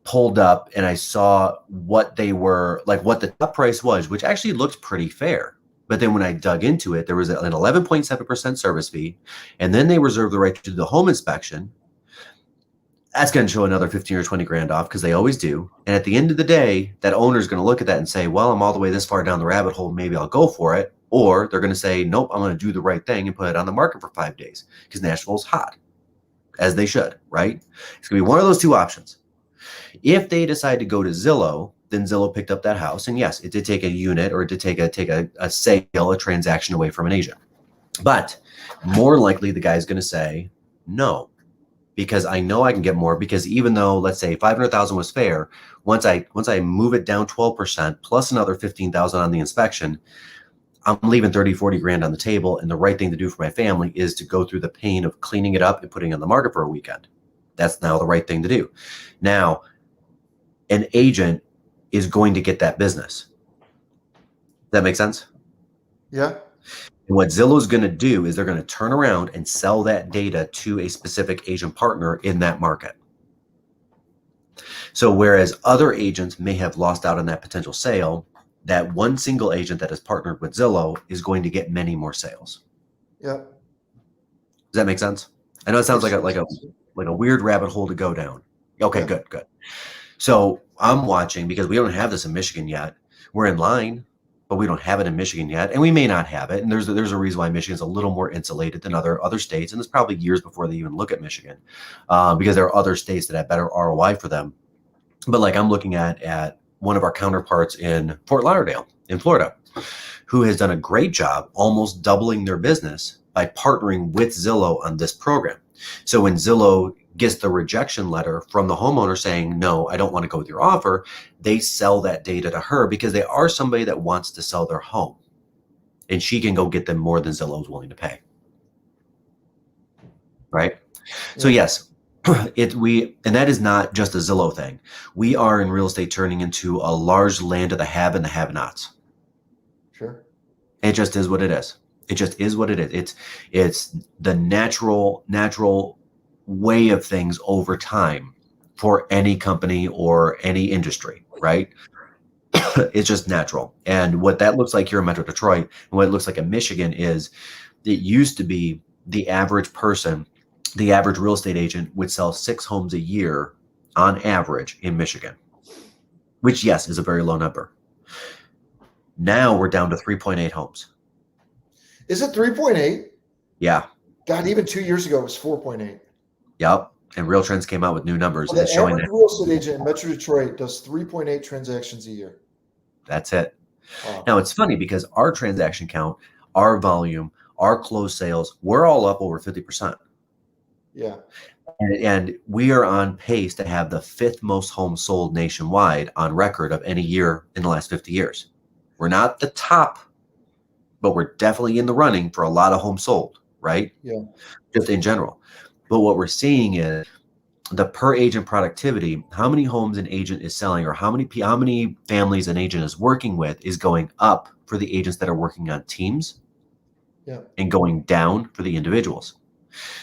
pulled up, and I saw what they were like, what the top price was, which actually looked pretty fair. But then when I dug into it, there was an 11.7% service fee, and then they reserved the right to do the home inspection. that's going to show another 15 or 20 grand off, because they always do. And at the end of the day, that owner is going to look at that and say, well, I'm all the way this far down the rabbit hole. Maybe I'll go for it. Or they're going to say, nope, I'm going to do the right thing and put it on the market for 5 days because Nashville's hot, as they should, right? It's going to be one of those two options. If they decide to go to Zillow, then Zillow picked up that house. And yes, it did take a unit, or it did take a sale, a transaction away from an agent. But more likely the guy's going to say no, because I know I can get more, because even though, let's say 500,000 was fair, once I move it down 12% plus another 15,000 on the inspection, I'm leaving 30, 40 grand on the table. And the right thing to do for my family is to go through the pain of cleaning it up and putting it on the market for a weekend. That's now the right thing to do. Now, an agent is going to get that business. Does that make sense? Yeah. And what Zillow is going to do is they're going to turn around and sell that data to a specific agent partner in that market. So whereas other agents may have lost out on that potential sale, that one single agent that is partnered with Zillow is going to get many more sales. Yeah. Does that make sense? I know it sounds like a weird rabbit hole to go down. Okay, Yeah. good. So I'm watching, because we don't have this in Michigan yet. We're in line, but we don't have it in Michigan yet, and we may not have it. And there's a reason why Michigan's a little more insulated than other states, and it's probably years before they even look at Michigan, because there are other states that have better ROI for them. But like, I'm looking at one of our counterparts in Fort Lauderdale in Florida, who has done a great job almost doubling their business by partnering with Zillow on this program. So when Zillow gets the rejection letter from the homeowner saying, no, I don't want to go with your offer, they sell that data to her, because they are somebody that wants to sell their home, and she can go get them more than Zillow is willing to pay. Right? Yeah. So yes, and that is not just a Zillow thing. We are in real estate turning into a large land of the have and the have-nots. Sure. It just is what it is. It just is what it is. It's the natural way of things over time for any company or any industry, right? It's just natural. And what that looks like here in Metro Detroit, and what it looks like in Michigan, is it used to be the average person, the average real estate agent would sell 6 homes a year on average in Michigan, which, yes, is a very low number. Now we're down to 3.8 homes. Is it 3.8? Yeah. God, even 2 years ago it was 4.8. Yep. And Real Trends came out with new numbers. Well, the average real estate agent in Metro Detroit does 3.8 transactions a year. That's it. Wow. Now, it's funny, because our transaction count, our volume, our closed sales, we're all up over 50%. Yeah. And we are on pace to have the 5th most homes sold nationwide on record of any year in the last 50 years. We're not the top, but we're definitely in the running for a lot of homes sold, right? Yeah. Just in general. But what we're seeing is the per agent productivity, how many homes an agent is selling, or how many families an agent is working with, is going up for the agents that are working on teams. Yeah. And going down for the individuals.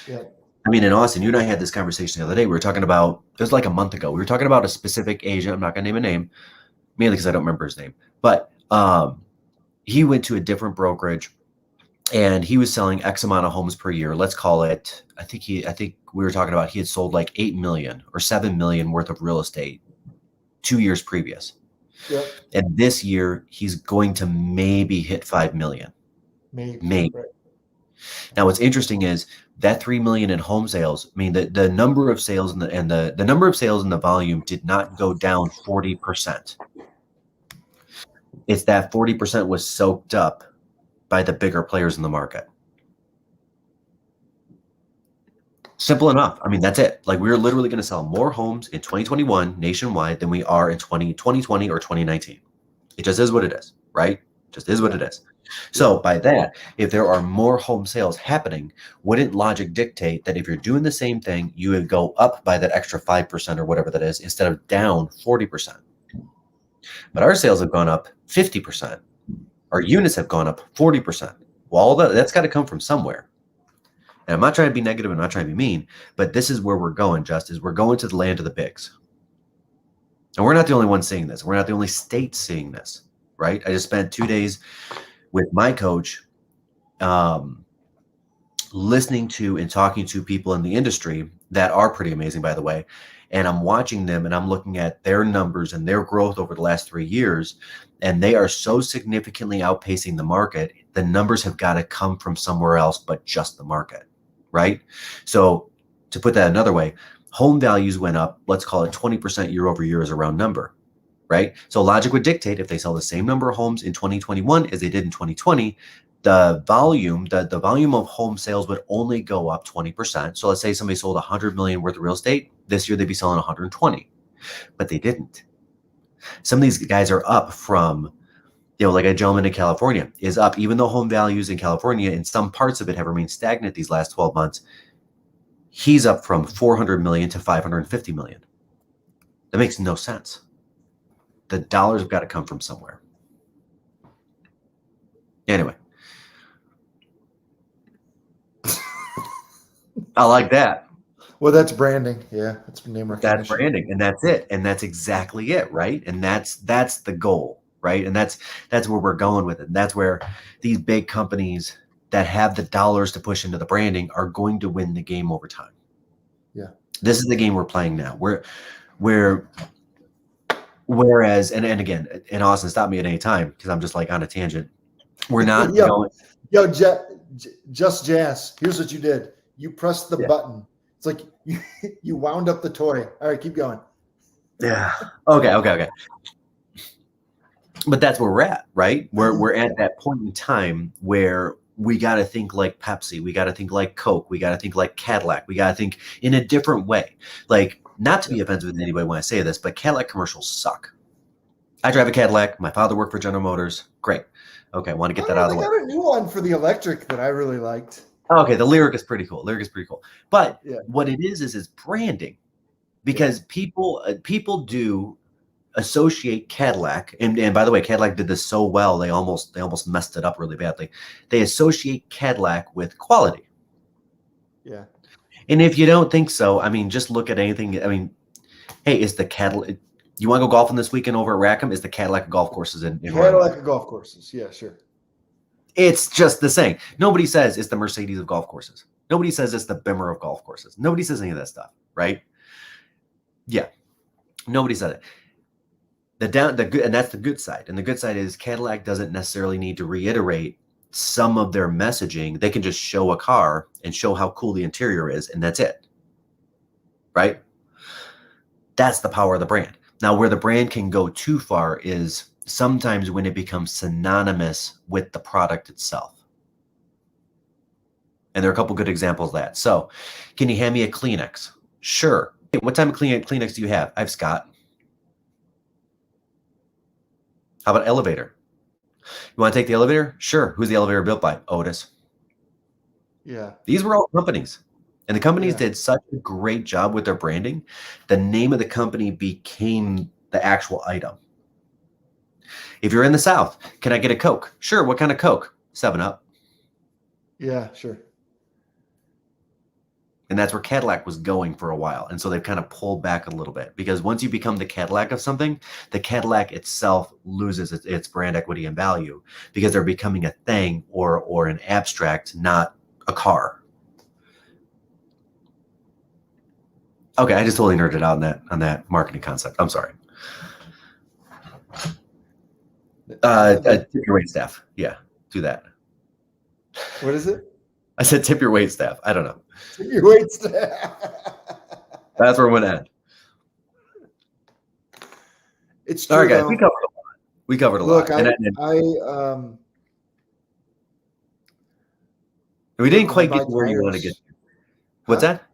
Yeah. I mean, in Austin, you and I had this conversation the other day. We were talking about, it was like a month ago, we were talking about a specific agent. I'm not going to name a name, mainly because I don't remember his name. But he went to a different brokerage, and he was selling X amount of homes per year. Let's call it, I think we were talking about, he had sold like 8 million or 7 million worth of real estate 2 years previous. Yeah. And this year, he's going to maybe hit 5 million. Maybe. Right. Now, what's interesting is that 3 million in home sales. I mean, the number of sales and the number of sales and the volume did not go down 40%. It's that 40% was soaked up by the bigger players in the market. Simple enough. I mean, that's it. Like, we're literally going to sell more homes in 2021 nationwide than we are in 2020 or 2019. It just is what it is, right? Just is what it is. So by that, if there are more home sales happening, wouldn't logic dictate that if you're doing the same thing, you would go up by that extra 5% or whatever that is, instead of down 40%? But our sales have gone up 50%. Our units have gone up 40%. Well, all that's got to come from somewhere. And I'm not trying to be negative, I'm not trying to be mean, but this is where we're going, Just, is we're going to the land of the bigs. And we're not the only ones seeing this. We're not the only state seeing this, right? I just spent 2 days with my coach, listening to and talking to people in the industry that are pretty amazing, by the way. And I'm watching them and I'm looking at their numbers and their growth over the last 3 years. And they are so significantly outpacing the market. The numbers have got to come from somewhere else but just the market, right? So to put that another way, home values went up, let's call it 20% year over year as a round number, right? So logic would dictate if they sell the same number of homes in 2021 as they did in 2020, the volume of home sales would only go up 20%. So let's say somebody sold 100 million worth of real estate. This year they'd be selling 120, but they didn't. Some of these guys are up from, like a gentleman in California is up, even though home values in California in some parts of it have remained stagnant these last 12 months. He's up from 400 million to 550 million. That makes no sense. The dollars have got to come from somewhere. Anyway. I like that. Well, that's branding. Yeah, that's name recognition. That's branding, and that's it, and that's exactly it, right? And that's the goal, right? And that's where we're going with it. And that's where these big companies that have the dollars to push into the branding are going to win the game over time. Yeah, this is the game we're playing now. Whereas, and again, and Austin, stop me at any time because I'm just like on a tangent. We're not going. Just Jazz. Here's what you did. You pressed the button. It's like you wound up the toy. All right, keep going. Yeah. Okay. But that's where we're at, right? We're at that point in time where we got to think like Pepsi. We got to think like Coke. We got to think like Cadillac. We got to think in a different way. Like, not to be offensive with anybody when I say this, but Cadillac commercials suck. I drive a Cadillac. My father worked for General Motors. Great. Okay, I want to get that out of the way. I got a new one for the electric that I really liked. Okay, the Lyric is pretty cool. But what it is it's branding, because people do associate Cadillac, and by the way, Cadillac did this so well they almost messed it up really badly. They associate Cadillac with quality. Yeah. And if you don't think so, I mean, just look at anything. I mean, hey, is the Cadillac? You want to go golfing this weekend over at Rackham? Is the Cadillac golf courses in Cadillac golf courses? Yeah, sure. It's just the same. Nobody says it's the Mercedes of golf courses. Nobody says it's the Bimmer of golf courses. Nobody says any of that stuff, right? Yeah, nobody said it. And that's the good side. And the good side is Cadillac doesn't necessarily need to reiterate some of their messaging. They can just show a car and show how cool the interior is, and that's it, right? That's the power of the brand. Now, where the brand can go too far is sometimes when it becomes synonymous with the product itself. And there are a couple good examples of that. So, can you hand me a Kleenex? Sure. Hey, what type of Kleenex do you have? I have Scott. How about elevator? You want to take the elevator? Sure. Who's the elevator built by? Otis. Yeah. These were all companies. And the companies did such a great job with their branding. The name of the company became the actual item. If you're in the South, can I get a Coke? Sure. What kind of Coke? 7-Up. Yeah, sure. And that's where Cadillac was going for a while. And so they've kind of pulled back a little bit, because once you become the Cadillac of something, the Cadillac itself loses its brand equity and value, because they're becoming a thing or an abstract, not a car. Okay, I just totally nerded out on that marketing concept. I'm sorry. Tip your wait staff. Yeah, do that. What is it? I said tip your wait staff. I don't know. Tip your wait staff. That's where it went at. It's true. All right, guys. We covered a lot. We didn't quite get to where you want to get. What's that?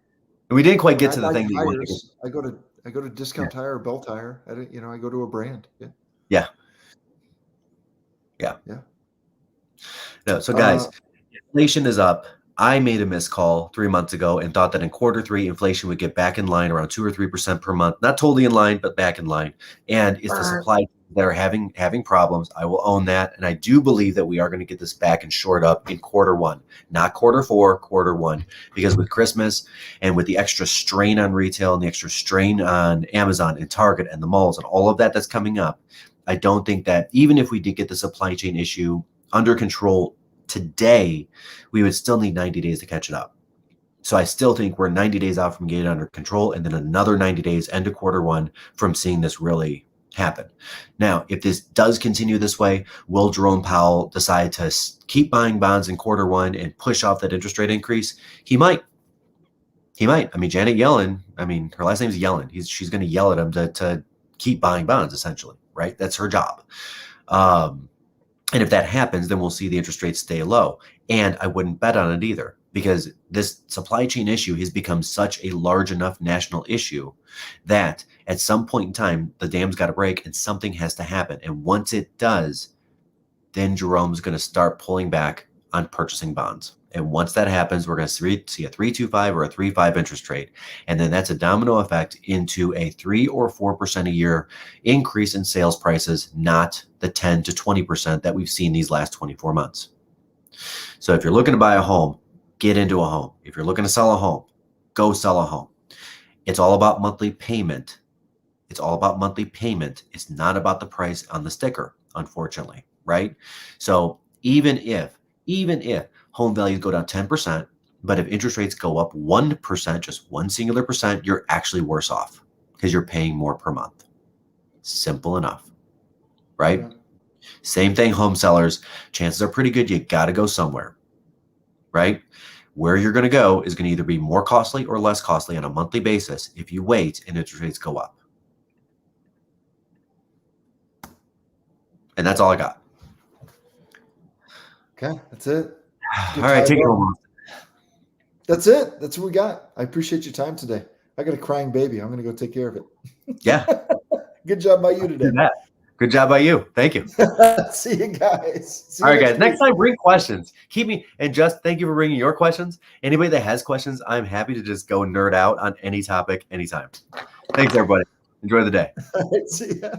We didn't quite get to the thing that you want to get. I go to Discount Tire or Bell Tire. I go to a brand. Yeah. No, so guys, inflation is up. I made a missed call 3 months ago and thought that in Q3 inflation would get back in line around 2 or 3% per month. Not totally in line, but back in line. And it's the supply that are having problems. I will own that. And I do believe that we are going to get this back and shored up in Q1, not Q4, Q1. Because with Christmas and with the extra strain on retail and the extra strain on Amazon and Target and the malls and all of that that's coming up, I don't think that even if we did get the supply chain issue under control today, we would still need 90 days to catch it up. So I still think we're 90 days out from getting it under control, and then another 90 days into quarter one from seeing this really happen. Now, if this does continue this way, will Jerome Powell decide to keep buying bonds in quarter one and push off that interest rate increase? He might. He might. I mean, Janet Yellen, her last name is Yellen. She's going to yell at him to keep buying bonds, essentially, right? That's her job. And if that happens, then we'll see the interest rates stay low. And I wouldn't bet on it either, because this supply chain issue has become such a large enough national issue that at some point in time, the dam's got to break and something has to happen. And once it does, then Jerome's going to start pulling back on purchasing bonds. And once that happens, we're going to see a 3.25 or a 3.5 interest rate. And then that's a domino effect into a 3 or 4% a year increase in sales prices, not the 10 to 20% that we've seen these last 24 months. So if you're looking to buy a home, get into a home. If you're looking to sell a home, go sell a home. It's all about monthly payment. It's all about monthly payment. It's not about the price on the sticker, unfortunately, right? So even if home values go down 10%, but if interest rates go up 1%, just one singular percent, you're actually worse off because you're paying more per month. Simple enough, right? Yeah. Same thing, home sellers. Chances are pretty good you got to go somewhere, right? Where you're going to go is going to either be more costly or less costly on a monthly basis if you wait and interest rates go up. And that's all I got. Okay, that's it. All right, take it home. That's it. That's what we got. I appreciate your time today. I got a crying baby. I'm going to go take care of it. Yeah. Good job by you today. Good job by you. Thank you. See you guys. All right, guys. Next time, bring questions. And just thank you for bringing your questions. Anybody that has questions, I'm happy to just go nerd out on any topic anytime. Thanks, everybody. Enjoy the day. All right, see ya.